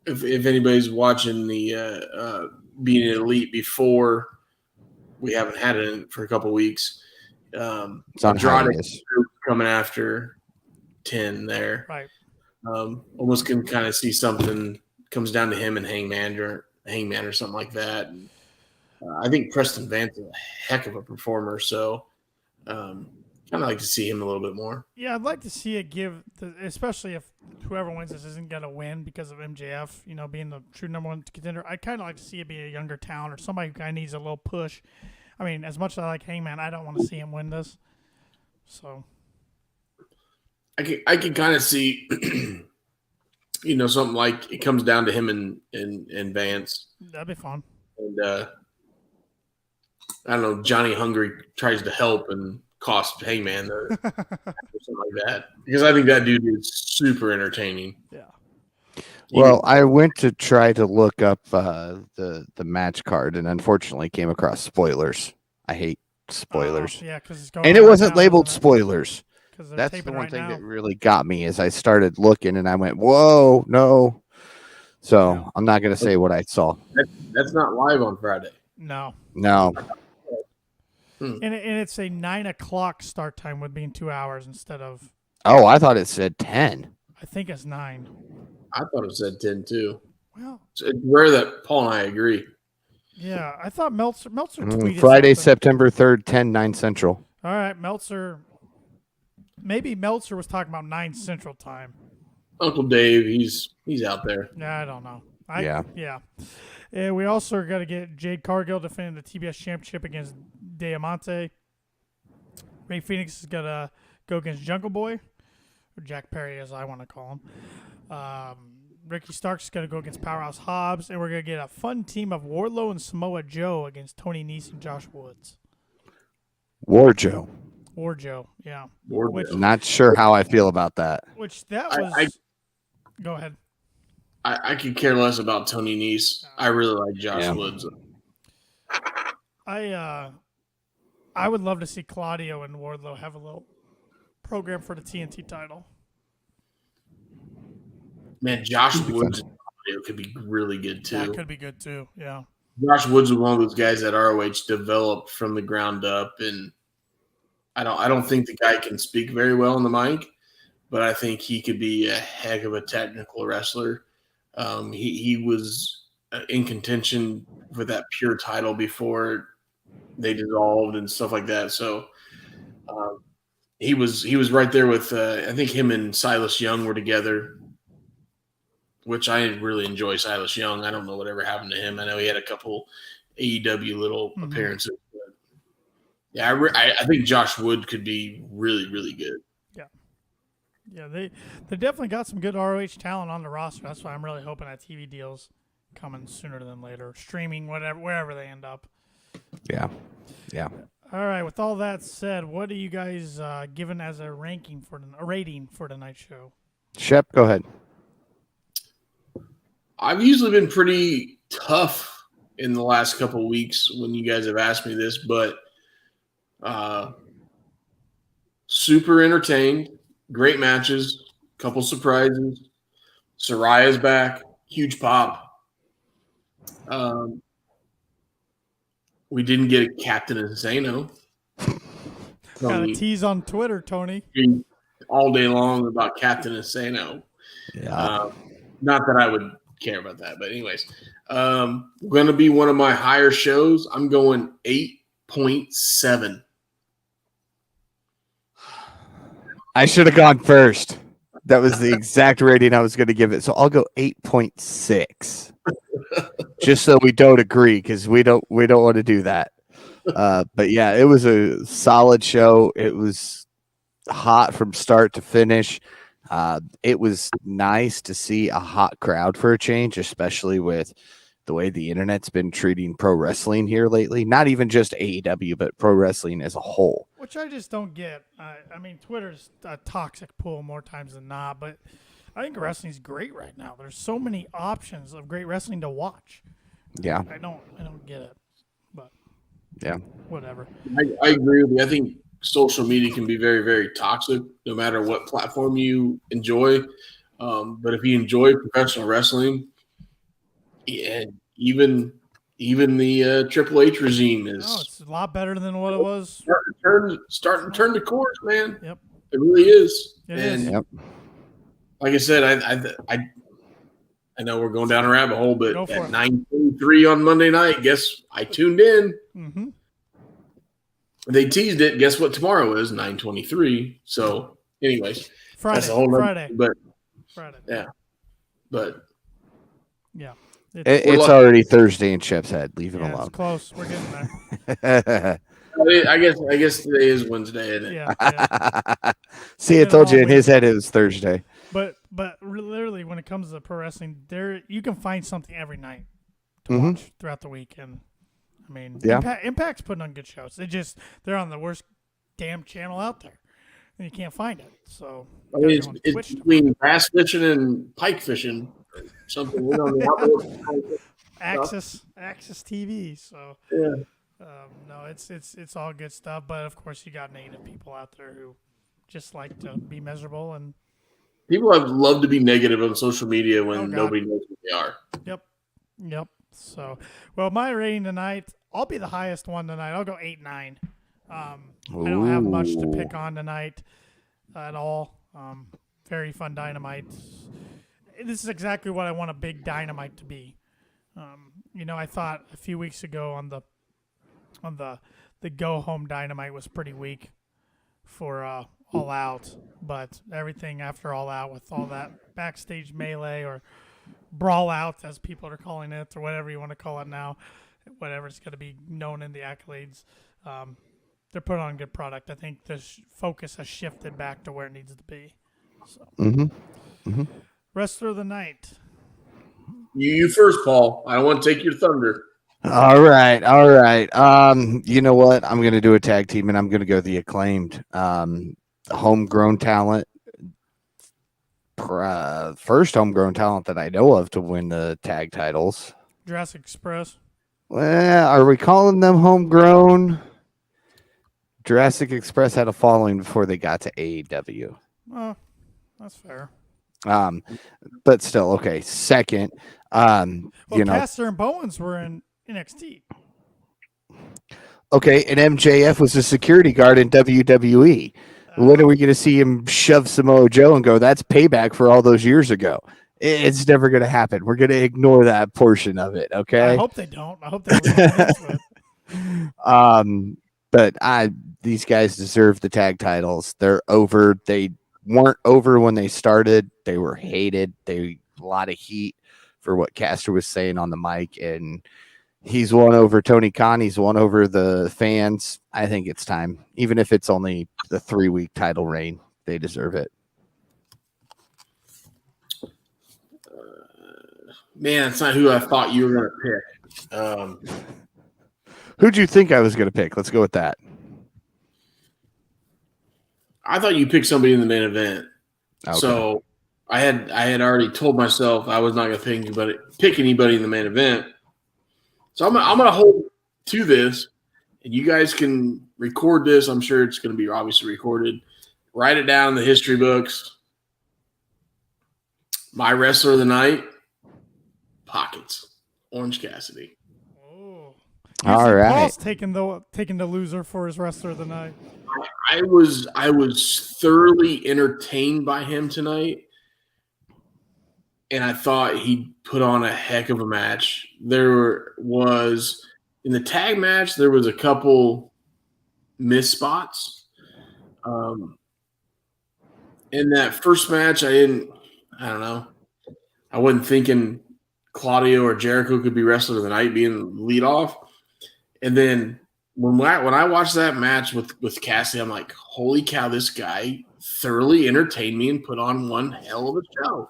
If anybody's watching the Being an Elite before, we haven't had it for a couple weeks. It's on Andrade coming after 10 there. Right. Almost can kind of see something comes down to him and Hangman or something like that. And, I think Preston Vance is a heck of a performer, so kind of like to see him a little bit more. Yeah, I'd like to see it especially if whoever wins this isn't going to win because of MJF, being the true number one contender. I'd kind of like to see it be a younger talent or somebody who kind of needs a little push. I mean, as much as I like Hangman, I don't want to see him win this. So I can kind of see, something like it comes down to him and Vance. That'd be fun. And I don't know, Johnny Hungry tries to help and cost Hangman or something like that. Because I think that dude is super entertaining. Yeah. Well, I went to try to look up the match card and unfortunately came across spoilers. I hate spoilers. Yeah, because and it wasn't labeled spoilers. That's the one right thing now. that really got me is I started looking and I went, whoa, no. So Yeah. I'm not going to say what I saw. That's not live on Friday. No. Hmm. And it's a 9:00 start time with being 2 hours instead of. Oh, I thought it said 10. I think it's 9. I thought it said 10 too. Well, It's rare that Paul and I agree. yeah, I thought Meltzer tweeted Friday, something. September 3rd, 10, 9 Central. All right, Meltzer. Maybe Meltzer was talking about 9 Central time. Uncle Dave, he's out there. Yeah, I don't know. Yeah. And we also are going to get Jade Cargill defending the TBS Championship against Diamante. Ray Phoenix is going to go against Jungle Boy, or Jack Perry as I want to call him. Ricky Starks is going to go against Powerhouse Hobbs, and we're going to get a fun team of Wardlow and Samoa Joe against Tony Nese and Josh Woods. War Joe. Yeah. Not sure how I feel about that. Which that was. Go ahead. I could care less about Tony Nese. I really like Josh Woods. I would love to see Claudio and Wardlow have a little program for the TNT title. Man, Josh Woods could be really good too. That could be good too. Yeah. Josh Woods was one of those guys that ROH developed from the ground up, and I don't think the guy can speak very well on the mic, but I think he could be a heck of a technical wrestler. He was in contention for that pure title before they dissolved and stuff like that. So he was right there with I think him and Silas Young were together, which I really enjoy Silas Young. I don't know whatever happened to him. I know he had a couple AEW little appearances. But yeah, I think Josh Wood could be really, really good. Yeah, they definitely got some good ROH talent on the roster. That's why I'm really hoping that TV deal's coming sooner than later. Streaming, wherever they end up. Yeah. All right. With all that said, what are you guys giving as a rating for tonight's show? Shep, go ahead. I've usually been pretty tough in the last couple of weeks when you guys have asked me this, but super entertained. Great matches, couple surprises. Saraya's back, huge pop. We didn't get a Captain Insano. Got a tease on Twitter, Tony. All day long about Captain Insano. Yeah. Not that I would care about that, but anyways, going to be one of my higher shows. I'm going 8.7. I should have gone first. That was the exact rating I was going to give it. So I'll go 8.6. Just so we don't agree, because we don't want to do that. But yeah, it was a solid show. It was hot from start to finish. It was nice to see a hot crowd for a change, especially with the way the internet's been treating pro wrestling here lately. Not even just AEW, but pro wrestling as a whole. Which I just don't get. I mean, Twitter's a toxic pool more times than not, but I think wrestling's great right now. There's so many options of great wrestling to watch. Yeah. I don't get it, but yeah, whatever. I agree with you. I think social media can be very, very toxic no matter what platform you enjoy. But if you enjoy professional wrestling, and even the Triple H regime is it's a lot better than what it was. Starting to turn the course, man. Yep. It really is. It is. Yep. Like I said, I know we're going down a rabbit hole, but at 9:23 on Monday night, guess I tuned in. Mm-hmm. They teased it. Guess what tomorrow is? 9:23. So, anyways, Friday. that's a whole Friday. But Friday. Yeah, but Yeah. It's already Thursday in Chip's Head. Leave him alone. It's close. We're getting there. I guess today is Wednesday, isn't it? Yeah. See, I told you in his head it was Thursday. But literally, when it comes to pro wrestling, you can find something every night to watch throughout the week. And I mean, Impact's putting on good shows. They're on the worst damn channel out there, and you can't find it. So I mean, it's between bass fishing and pike fishing, or something. On the outdoor Access TV. So yeah. No, it's all good stuff. But of course, you got negative people out there who just like to be miserable, and people have loved to be negative on social media when nobody knows who they are. Yep. So, well, my rating tonight, I'll be the highest one tonight. I'll go 8-9. I don't have much to pick on tonight at all. Very fun Dynamite. This is exactly what I want a big Dynamite to be. I thought a few weeks ago on the go home Dynamite was pretty weak for All Out, but everything after All Out with all that backstage melee or brawl out, as people are calling it, or whatever you want to call it now, whatever it's going to be known in the accolades, they're putting on a good product. I think the focus has shifted back to where it needs to be. So, Wrestler of the night. You first, Paul. I don't want to take your thunder. All right. You know what? I'm going to do a tag team, and I'm going to go the Acclaimed. Homegrown talent. First homegrown talent that I know of to win the tag titles. Jurassic Express. Well, are we calling them homegrown? Jurassic Express had a following before they got to AEW. Well, that's fair. But still, okay. Second, Caster and Bowens were in NXT. Okay, and MJF was a security guard in WWE. When are we going to see him shove Samoa Joe and go, that's payback for all those years ago? It's never going to happen. We're going to ignore that portion of it, okay? I hope they don't. I hope they leave it. But these guys deserve the tag titles. They're over. They weren't over when they started. They were hated. A lot of heat for what Caster was saying on the mic, and he's won over Tony Khan. He's won over the fans. I think it's time. Even if it's only the 3-week title reign, they deserve it. Man, it's not who I thought you were going to pick. Who'd you think I was going to pick? Let's go with that. I thought you picked somebody in the main event. Okay. So I had already told myself I was not going to pick anybody in the main event. So I'm going to hold to this, and you guys can record this. I'm sure it's going to be obviously recorded. Write it down in the history books. My wrestler of the night, Pockets, Orange Cassidy. Oh, all right. Paul's taking the loser for his wrestler of the night. I was thoroughly entertained by him tonight, and I thought he put on a heck of a match. There was, in the tag match, there was a couple missed spots. In that first match, I don't know. I wasn't thinking Claudio or Jericho could be wrestler of the night being lead off. And then when I watched that match with Cassidy, I'm like, holy cow, this guy thoroughly entertained me and put on one hell of a show.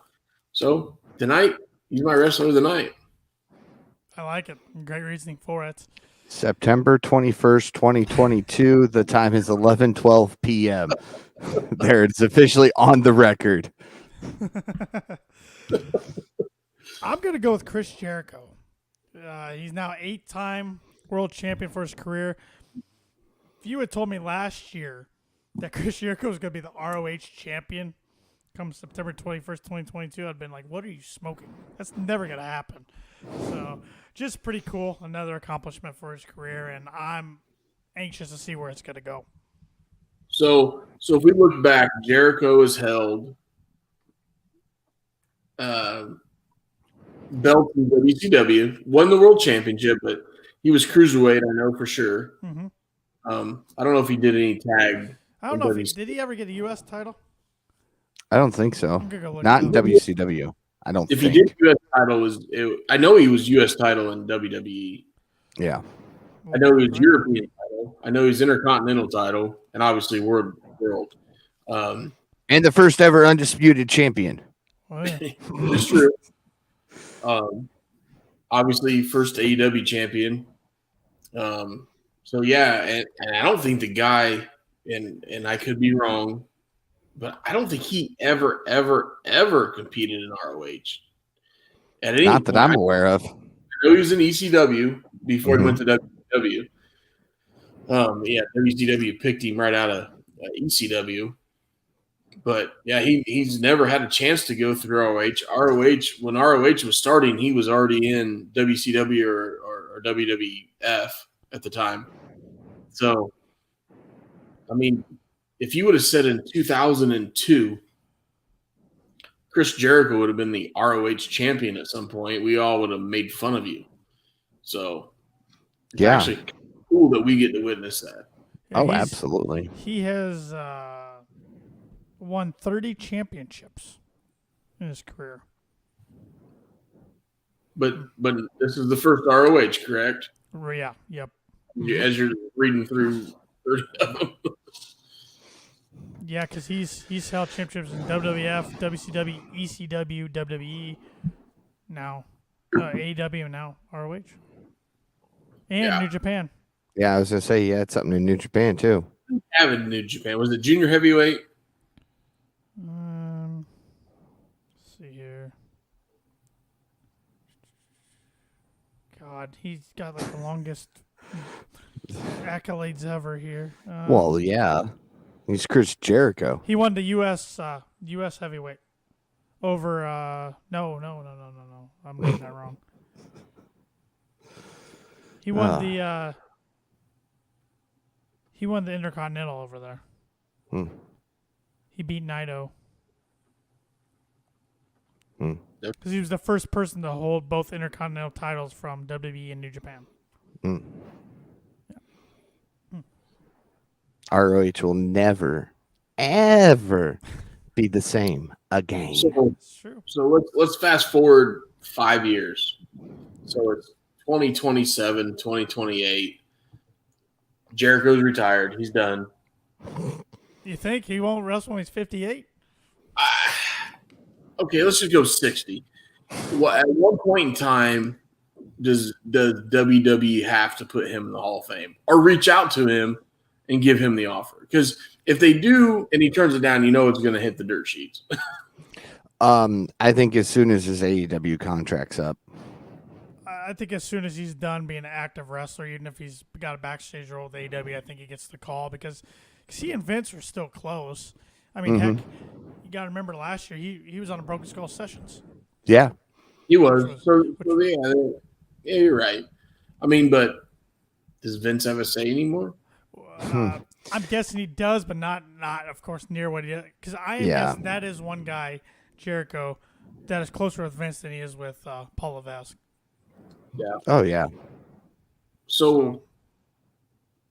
So tonight, he's my wrestler of the night. I like it. Great reasoning for it. September 21st, 2022. The time is 11:12 p.m. There, it's officially on the record. I'm going to go with Chris Jericho. He's now 8-time world champion for his career. If you had told me last year that Chris Jericho was going to be the ROH champion come September 21st, 2022, I'd been like, what are you smoking? That's never going to happen. So just pretty cool. Another accomplishment for his career, and I'm anxious to see where it's going to go. So if we look back, Jericho has held belt in WCW, won the world championship, but he was cruiserweight, I know for sure. Mm-hmm. I don't know if he did any tag. I don't know if did he ever get a U.S. title? I don't think so. I'm gonna go look Not it in up. WCW. I don't If think. he did U.S. title, I know he was U.S. title in WWE. Yeah. I know he was European title. I know he's Intercontinental title, and obviously World. And the first ever undisputed champion. Oh, yeah. It's true. Obviously, first AEW champion. So yeah, and I don't think the guy, and I could be wrong, but I don't think he ever competed in ROH at any Not that point. I'm aware of. I know he was in ECW before he went to WCW. Yeah, WCW picked him right out of ECW. But yeah, he's never had a chance to go through ROH. When ROH was starting, he was already in WCW or WWF at the time. So, I mean, if you would have said in 2002, Chris Jericho would have been the ROH champion at some point, we all would have made fun of you. So, it's actually cool that we get to witness that. Yeah, absolutely. He has won 30 championships in his career. But this is the first ROH, correct? Yeah. Yep. As you're reading through 30 of them. Yeah, because he's held championships in WWF, WCW, ECW, WWE, now AEW, and now ROH, and New Japan. Yeah, I was gonna say he had something in New Japan too. Have in New Japan. Was it junior heavyweight? Let's see here. God, he's got like the longest accolades ever here. Well, yeah, he's Chris Jericho. He won the U.S. heavyweight over. No. I'm reading that wrong. He won the. He won the Intercontinental over there. He beat Naito. Because he was the first person to hold both Intercontinental titles from WWE and New Japan. ROH will never, ever be the same again. So let's fast forward 5 years. So it's 2027, 2028. Jericho's retired. He's done. You think he won't wrestle when he's 58? Okay, let's just go 60. Well, at one point in time, does WWE have to put him in the Hall of Fame or reach out to him and give him the offer? Because if they do and he turns it down, it's going to hit the dirt sheets. I think as soon as his AEW contract's up. I think as soon as he's done being an active wrestler, even if he's got a backstage role with AEW, I think he gets the call because he and Vince are still close. I mean, heck, you got to remember last year he was on a Broken Skull Sessions. Yeah, he was. Yeah, you're right. I mean, but does Vince have a say anymore? I'm guessing he does, but not of course near what he does. Because I am guessing that is one guy, Jericho, that is closer with Vince than he is with Paul Levesque. Yeah. Oh yeah. So,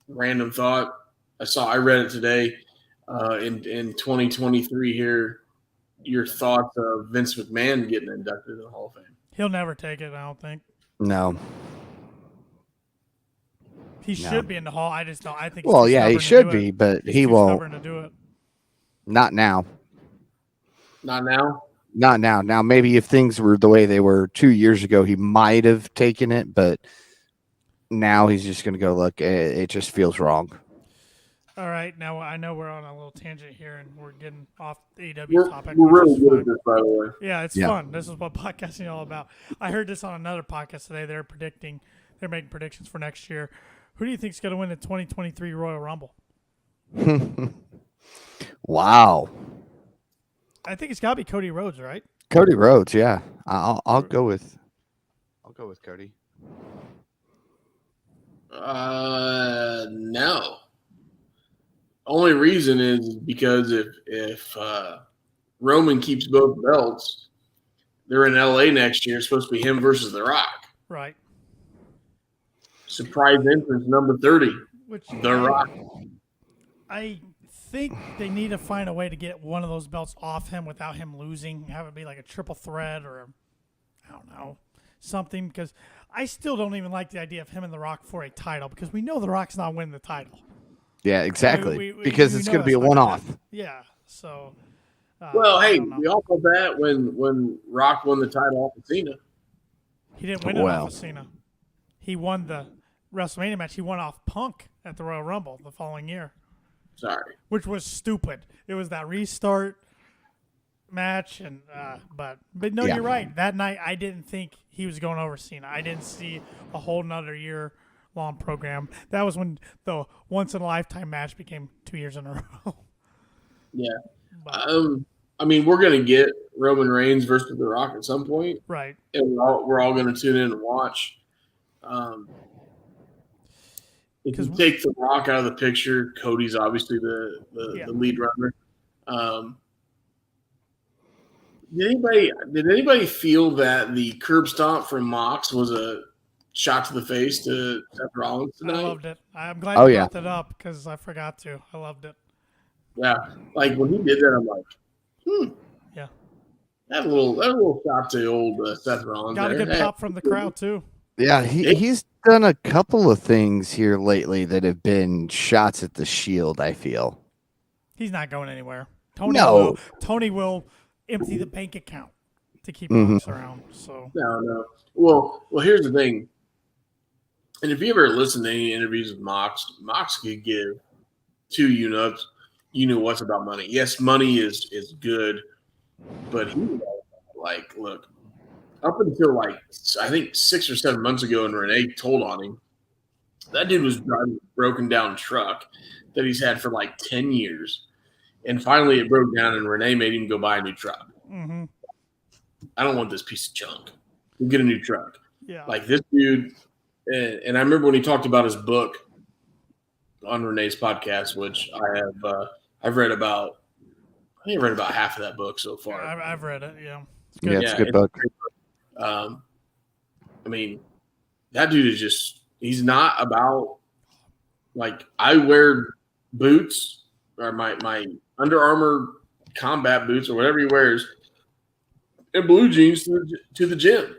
random thought. I read it today. In 2023 here, your thoughts of Vince McMahon getting inducted to the Hall of Fame? He'll never take it, I don't think. No. He should be in the Hall. I just don't. I think. Well, yeah, he should be, but he won't. To do it. Not now. Not now. Not now. Now, maybe if things were the way they were 2 years ago, he might have taken it, but now he's just going to go, look, it just feels wrong. All right. Now, I know we're on a little tangent here, and we're getting off the AEW topic. We're really good at this, by the way. Yeah, it's fun. This is what podcasting is all about. I heard this on another podcast today. They're making predictions for next year. Who do you think is going to win the 2023 Royal Rumble? Wow. I think it's got to be Cody Rhodes, right? Cody Rhodes, yeah. I'll go with Cody. No. Only reason is because if Roman keeps both belts, they're in LA next year. It's supposed to be him versus The Rock. Right. Surprise entrance number 30. Which The Rock. I think they need to find a way to get one of those belts off him without him losing. Have it be like a triple threat or, I don't know, something. Because I still don't even like the idea of him and The Rock for a title because we know The Rock's not winning the title. Yeah, exactly. We because it's going to be a one-off. Yeah. So. Well, hey, we all know that when Rock won the title off of Cena. He didn't win it off of Cena. He won the WrestleMania match. He won off Punk at the Royal Rumble the following year. Sorry. Which was stupid. It was that restart match, and but no, Yeah. You're right. That night, I didn't think he was going over Cena. I didn't see a whole nother year-long program. That was when the once-in-a-lifetime match became 2 years in a row. Yeah. But, I mean, we're going to get Roman Reigns versus The Rock at some point. right. And we're all going to tune in and watch. If you take The Rock out of the picture, Cody's obviously the lead runner. Did anybody feel that the curb stomp from Mox was a shot to the face to Seth Rollins tonight? I loved it. I'm glad you brought that up because I forgot to. I loved it. Yeah, like when he did that, I'm like, Yeah. That little shot to old Seth Rollins. Got a good pop from the crowd too. Yeah, he's done a couple of things here lately that have been shots at the Shield, I feel. He's not going anywhere. Tony will empty the bank account to keep Mox around. So No. Well, here's the thing. And if you ever listen to any interviews with Mox could give two you know what's about money. Yes, money is good, but he like look up until like I think 6 or 7 months ago, and Renee told on him. That dude was driving a broken down truck that he's had for like 10 years, and finally it broke down, and Renee made him go buy a new truck. Mm-hmm. I don't want this piece of junk. We'll get a new truck. Yeah, like this dude, and I remember when he talked about his book on Renee's podcast, which I have. I've read about. I think I've read about half of that book so far. I've read it. Yeah, it's a good book. I mean, that dude is just—he's not about like I wear boots or my Under Armour combat boots or whatever he wears, and blue jeans to the gym.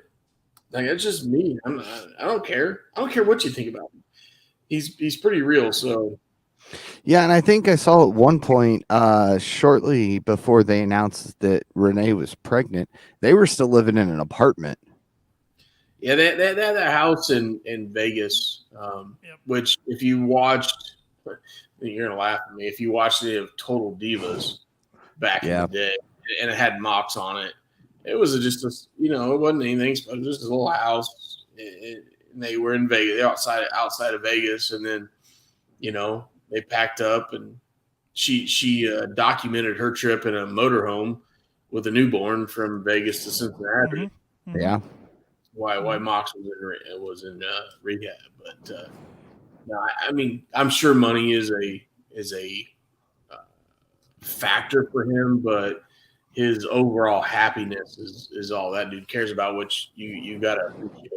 Like that's just me. I don't care. I don't care what you think about him. He's pretty real. So. Yeah, and I think I saw at one point, shortly before they announced that Renee was pregnant, they were still living in an apartment. Yeah, they had that house in Vegas, which if you watched, you're going to laugh at me, if you watched any of Total Divas back in the day, and it had Mox on it, it was just it wasn't anything, but just a little house. And they were in Vegas, outside of Vegas, and then, they packed up, and she documented her trip in a motorhome with a newborn from Vegas to Cincinnati. Mm-hmm. Yeah, why Mox was in rehab, but no, I mean I'm sure money is a factor for him, but his overall happiness is all that dude cares about, which you got to appreciate.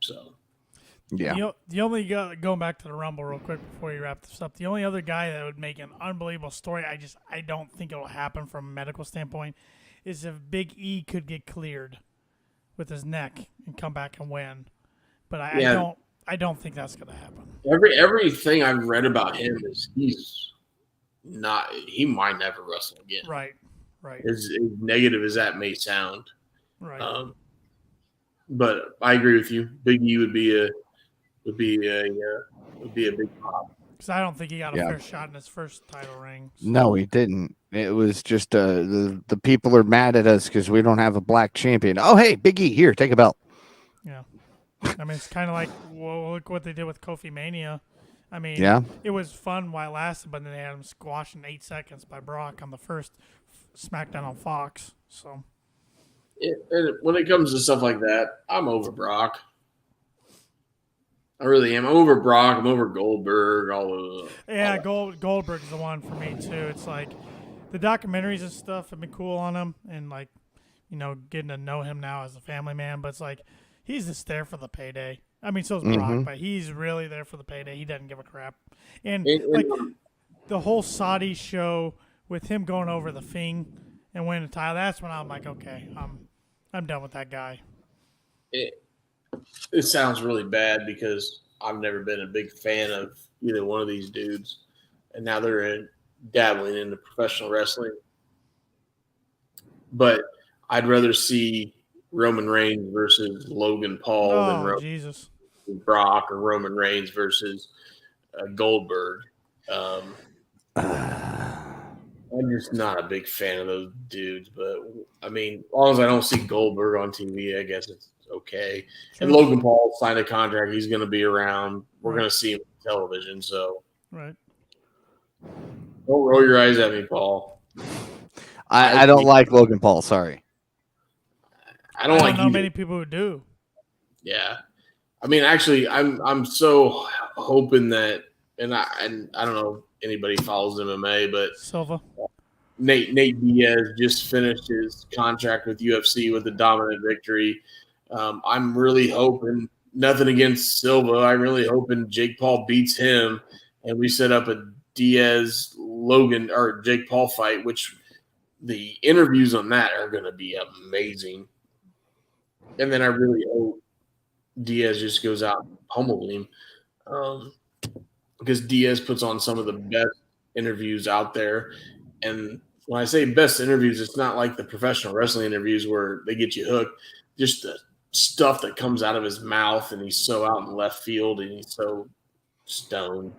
So. Yeah. The only guy, going back to the Rumble real quick before you wrap this up, the only other guy that would make an unbelievable story, I don't think it will happen from a medical standpoint, is if Big E could get cleared with his neck and come back and win. But I don't think that's going to happen. Everything I've read about him is he might never wrestle again. Right. As negative as that may sound. Right. But I agree with you. Big E would be a big pop. Because I don't think he got a fair shot in his first title reign. So. No, he didn't. It was just the people are mad at us because we don't have a black champion. Oh, hey, Big E, here, take a belt. Yeah. I mean, it's kind of like, well, look what they did with Kofi Mania. I mean, it was fun while it lasted, but then they had him squashed in 8 seconds by Brock on the first SmackDown on Fox. So. And when it comes to stuff like that, I'm over Brock. I really am. I'm over Brock. I'm over Goldberg. Goldberg's the one for me too. It's like the documentaries and stuff have been cool on him, and like getting to know him now as a family man. But it's like he's just there for the payday. I mean, so's Brock, but he's really there for the payday. He doesn't give a crap. And the whole Saudi show with him going over the Thing and winning the title, that's when I'm like, okay, I'm done with that guy. It sounds really bad because I've never been a big fan of either one of these dudes, and now they're dabbling into professional wrestling. But I'd rather see Roman Reigns versus Logan Paul than Jesus. Brock or Roman Reigns versus Goldberg. I'm just not a big fan of those dudes, but I mean, as long as I don't see Goldberg on TV, I guess it's okay. Sure. And Logan Paul signed a contract; he's going to be around. We're going to see him on television, so right. Don't roll your eyes at me, Paul. I don't like Logan Paul. Sorry, I don't know many people who do. Yeah, I mean, actually, I'm so hoping that, and I don't know if anybody follows MMA, but Silva. Nate Diaz just finished his contract with UFC with a dominant victory. I'm really hoping, nothing against Silva, I'm really hoping Jake Paul beats him and we set up a Diaz Logan or Jake Paul fight, which the interviews on that are going to be amazing. And then I really hope Diaz just goes out and pummels him, because Diaz puts on some of the best interviews out there. And when I say best interviews, it's not like the professional wrestling interviews where they get you hooked. Just the stuff that comes out of his mouth, and he's so out in left field, and he's so stoned.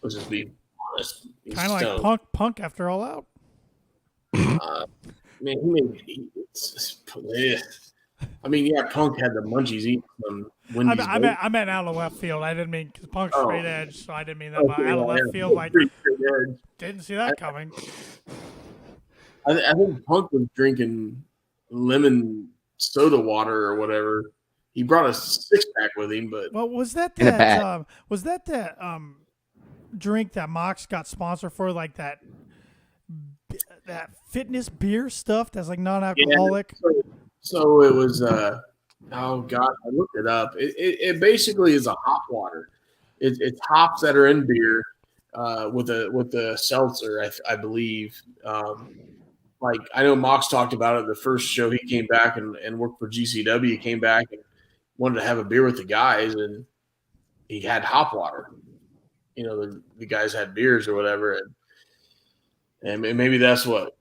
Let's just be honest. Kind of like Punk after All Out. I mean, yeah, Punk had the munchies eating some Wendy's. I meant out of left field. I didn't mean because Punk's straight edge, so I didn't mean that. But out of left field, like didn't see that coming. I think Punk was drinking lemon soda water or whatever. He brought a 6-pack with him, but was that drink that Mox got sponsored for, like that fitness beer stuff that's like non-alcoholic? Yeah, so it was. Oh God, I looked it up. It basically is a hop water. It's hops that are in beer with a seltzer, I believe. Like I know Mox talked about it the first show he came back and worked for GCW. He came back and wanted to have a beer with the guys, and he had hop water. You know, the guys had beers or whatever, and maybe that's what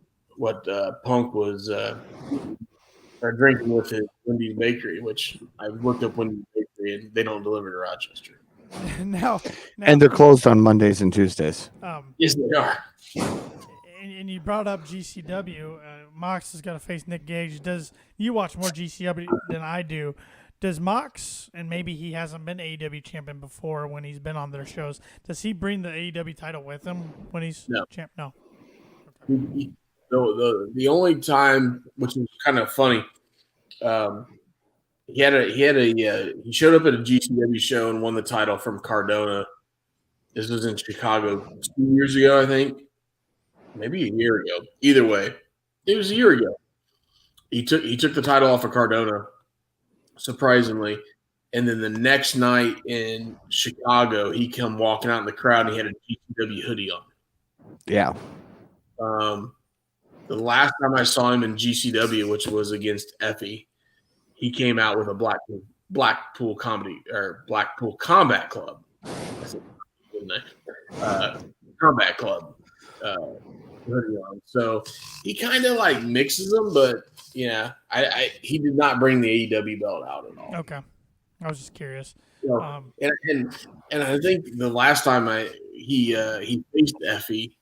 Punk was drinking with his Wendy's Bakery, which I looked up Wendy's Bakery, and they don't deliver to Rochester. now, and they're closed on Mondays and Tuesdays. Yes, they are. And you brought up GCW. Mox is going to face Nick Gage. You watch more GCW than I do? Does Mox, and maybe he hasn't been AEW champion before when he's been on their shows, does he bring the AEW title with him when he's champ? No. Okay. The only time, which was kind of funny, he showed up at a GCW show and won the title from Cardona. This was in Chicago 2 years ago, I think. Maybe a year ago. Either way, it was a year ago. He took the title off of Cardona, surprisingly, and then the next night in Chicago, he come walking out in the crowd and he had a GCW hoodie on. Yeah. The last time I saw him in GCW, which was against Effie, he came out with a Blackpool Combat Club. Combat Club hoodie on. So he kind of like mixes them, but yeah, he did not bring the AEW belt out at all. Okay, I was just curious. So, and I think the last time he faced Effie,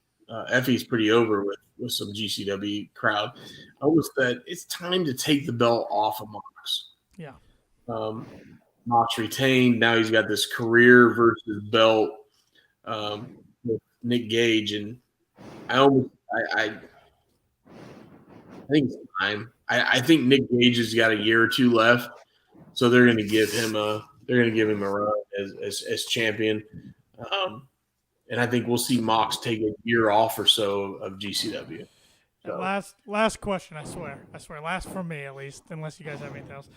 Effie's pretty over with some GCW crowd. Almost that it's time to take the belt off of Mox. Yeah. Mox retained. Now he's got this career versus belt with Nick Gage, and I think it's time. I think Nick Gage has got a year or two left, so they're going to give him a run as champion. And I think we'll see Mox take a year off or so of GCW. So. Last question, I swear, last from me at least, unless you guys have anything else.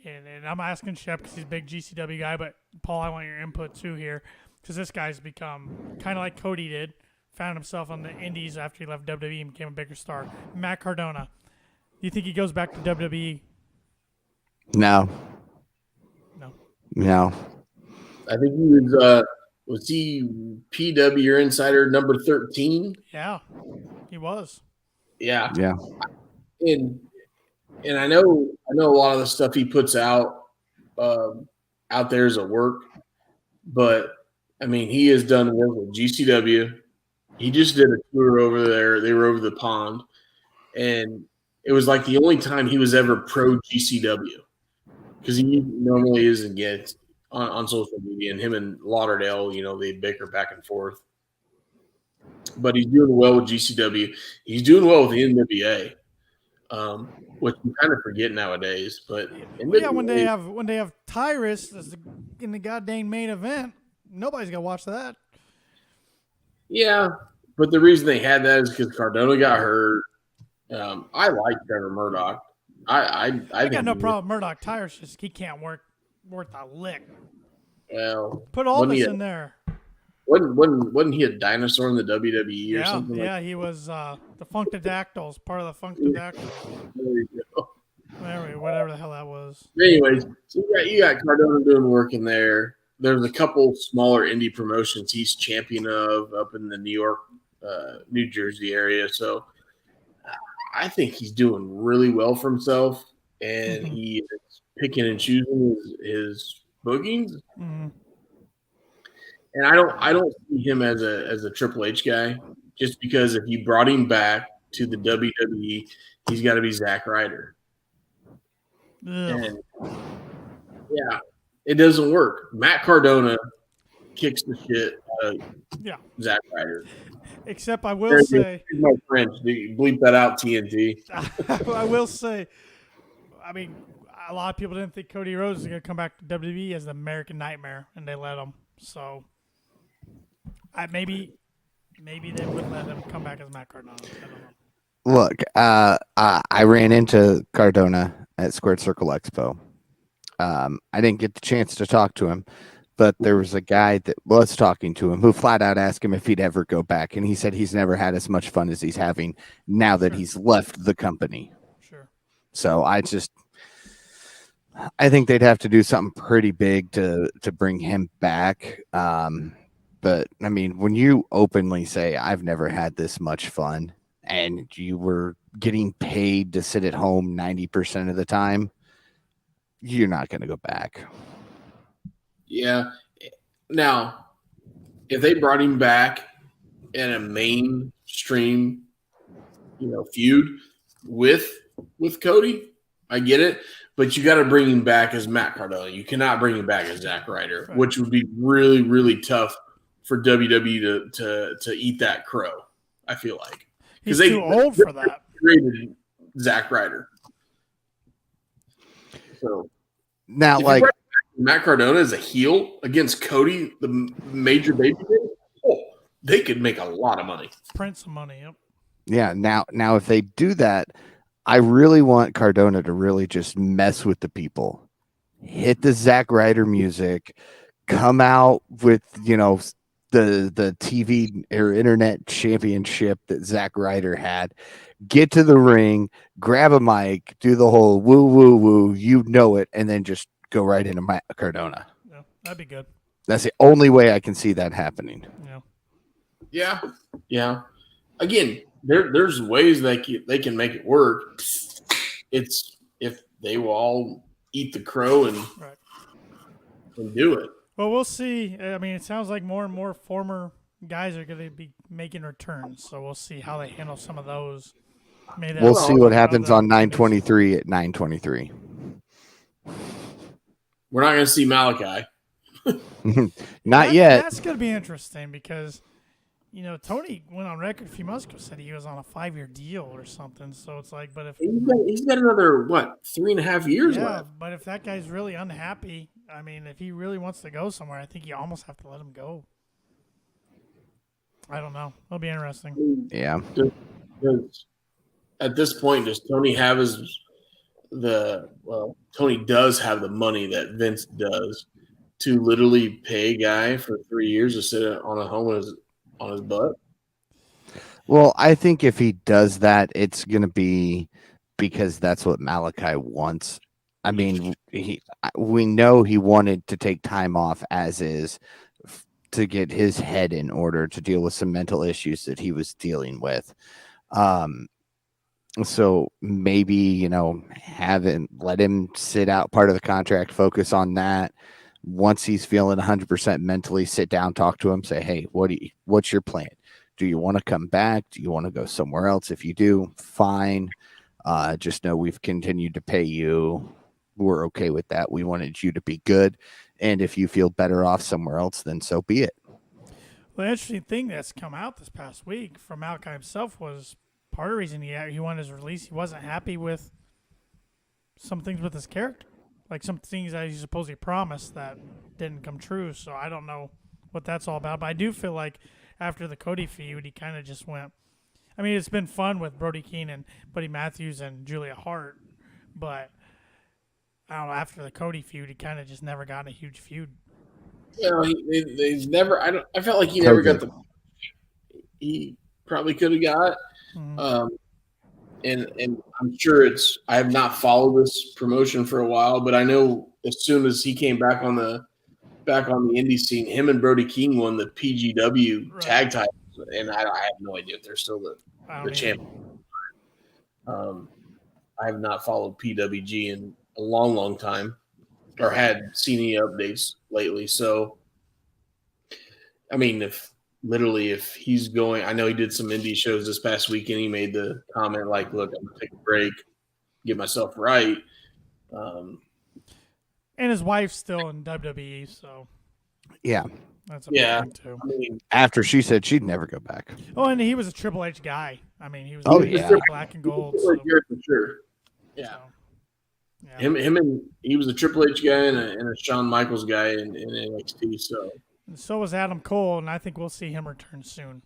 and I'm asking Shep because he's a big GCW guy, but Paul, I want your input too here because this guy's become kind of like Cody did, found himself on the Indies after he left WWE and became a bigger star. Matt Cardona, do you think he goes back to WWE? No. I think he was he PW Insider number 13? Yeah, he was. Yeah. Yeah. And I know a lot of the stuff he puts out there is a work, but I mean he has done work with GCW. He just did a tour over there. They were over the pond, and it was like the only time he was ever pro GCW because he normally is against on social media, and him and Lauderdale, they bicker back and forth. But he's doing well with GCW. He's doing well with the NWA. Which you kind of forget nowadays, but when they have Tyrus in the goddamn main event, nobody's gonna watch that. Yeah, but the reason they had that is because Cardona got hurt. I like Trevor Murdoch. I got no problem with Murdoch. Tyrus just he can't work a lick. Well, put all this in there. Wasn't he a dinosaur in the WWE or something? Yeah, he was the Funkadactyls, part of the Funkadactyls. There you go. Whatever the hell that was. Anyways, so you got Cardona doing work in there. There's a couple smaller indie promotions he's champion of up in the New York, New Jersey area. So I think he's doing really well for himself, and he is picking and choosing his bookings. Mm-hmm. And I don't see him as a Triple H guy, just because if you brought him back to the WWE, he's got to be Zack Ryder. And yeah, it doesn't work. Matt Cardona kicks the shit out of Zack Ryder. Except I will say, my French, bleep that out, TNT. I will say, I mean, a lot of people didn't think Cody Rhodes was going to come back to WWE as the American Nightmare, and they let him. So maybe they would let him come back as Matt Cardona. I don't know. Look, I ran into Cardona at Squared Circle Expo. I didn't get the chance to talk to him, but there was a guy that was talking to him who flat out asked him if he'd ever go back, and he said he's never had as much fun as he's having now that he's left the company. Sure. So I think they'd have to do something pretty big to bring him back. But I mean, when you openly say I've never had this much fun, and you were getting paid to sit at home 90% of the time, you're not going to go back. Yeah. Now, if they brought him back in a mainstream, feud with Cody, I get it. But you got to bring him back as Matt Cardona. You cannot bring him back as Zack Ryder, which would be really, really tough for WWE to eat that crow. I feel like he's too old for that. Created Zack Ryder. So now, like Matt Cardona is a heel against Cody, the major babyface. They could make a lot of money. Print some money. Yep. Yeah. Now, if they do that, I really want Cardona to really just mess with the people, hit the Zack Ryder music, come out with, the TV or internet championship that Zack Ryder had, get to the ring, grab a mic, do the whole woo, woo, woo, it, and then just go right into Matt Cardona. Yeah, that'd be good. That's the only way I can see that happening. Yeah. Again, there's ways they can make it work. It's if they will all eat the crow and do it. Well, we'll see. I mean, it sounds like more and more former guys are going to be making returns, so we'll see how they handle some of those. We'll see what happens on 9/23 at 9/23. We're not going to see Malachi. Not yet. That's going to be interesting because, Tony went on record a few months ago, said he was on a 5-year deal or something. So it's like, but if he's got another 3.5 years left. But if that guy's really unhappy, I mean, if he really wants to go somewhere, I think you almost have to let him go. I don't know. It'll be interesting. Yeah. At this point, does Tony have his Tony does have the money that Vince does to literally pay a guy for 3 years to sit on a home on his butt. Well, I think if he does that, it's going to be because that's what Malachi wants. I mean, we know he wanted to take time off as is to get his head in order to deal with some mental issues that he was dealing with. So maybe, let him sit out part of the contract, focus on that. Once he's feeling 100% mentally, sit down, talk to him, say, hey, what's your plan? Do you want to come back? Do you want to go somewhere else? If you do, fine. Just know we've continued to pay you. We're okay with that. We wanted you to be good. And if you feel better off somewhere else, then so be it. Well, the interesting thing that's come out this past week from Malachi himself was part of the reason he wanted his release. He wasn't happy with some things with his character. Like some things that he supposedly promised that didn't come true. So I don't know what that's all about. But I do feel like after the Cody feud, he kind of just went. I mean, it's been fun with Brody Keenan, Buddy Matthews, and Julia Hart. But I don't know. After the Cody feud, he kind of just never got in a huge feud. They've never. I felt like he never got the. He probably could have got. Mm-hmm. And I'm sure I have not followed this promotion for a while, but I know as soon as he came back on the indie scene, him and Brody King won the PGW tag titles, and I have no idea if they're still the champion. I have not followed PWG in a long, long time, or had seen any updates lately. So, I mean, if he's going, I know he did some indie shows this past weekend. He made the comment like, look, I'm going to take a break, get myself right. And his wife's still in WWE, so. Yeah. That's a big thing, too. I mean, after she said she'd never go back. Oh, and he was a Triple H guy. I mean, he was black and gold. So. For sure. Yeah. So, yeah. Him and he was a Triple H guy and a Shawn Michaels guy in NXT, so. And so was Adam Cole, and I think we'll see him return soon.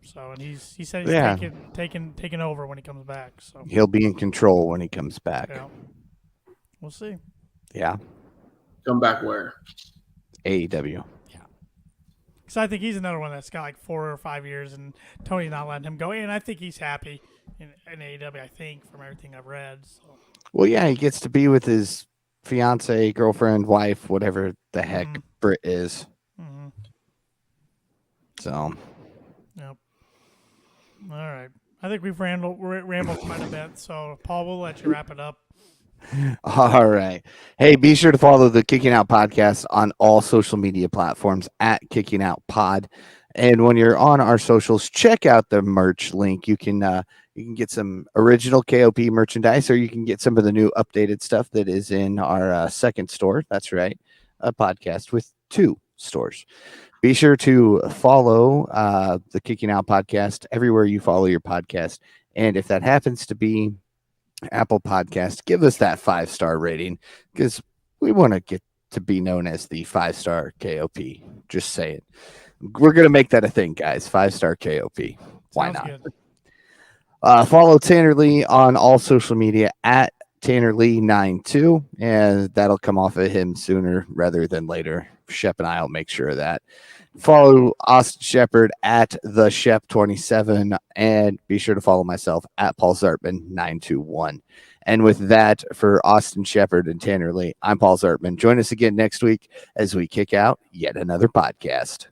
So, and he said he's taking over when he comes back. So he'll be in control when he comes back. Yeah. We'll see. Yeah. Come back where? AEW. Yeah. Because I think he's another one that's got like 4 or 5 years, and Tony's not letting him go. And I think he's happy in AEW, I think, from everything I've read. So. Well, yeah, he gets to be with his fiance, girlfriend, wife, whatever the heck Britt is. Mm-hmm. So. Yep. All right. I think we've rambled quite a bit. So, Paul, we'll let you wrap it up. All right. Hey, be sure to follow the Kicking Out Podcast on all social media platforms at Kicking Out Pod. And when you're on our socials, check out the merch link. You can get some original KOP merchandise, or you can get some of the new updated stuff that is in our second store. That's right. A podcast with 2 stores. Be sure to follow the Kicking Out Podcast everywhere you follow your podcast. And if that happens to be Apple Podcast, give us that 5-star rating, because we want to get to be known as the 5-star KOP. Just say it. We're going to make that a thing, guys. 5-star KOP. Why Sounds not? Follow Tanner Lee on all social media at Tanner Lee 92, and that'll come off of him sooner rather than later. Shep and I will make sure of that. Follow Austin Shepard at the Shep27, and be sure to follow myself at Paul Zartman 921. And with that, for Austin Shepard and Tanner Lee, I'm Paul Zartman. Join us again next week as we kick out yet another podcast.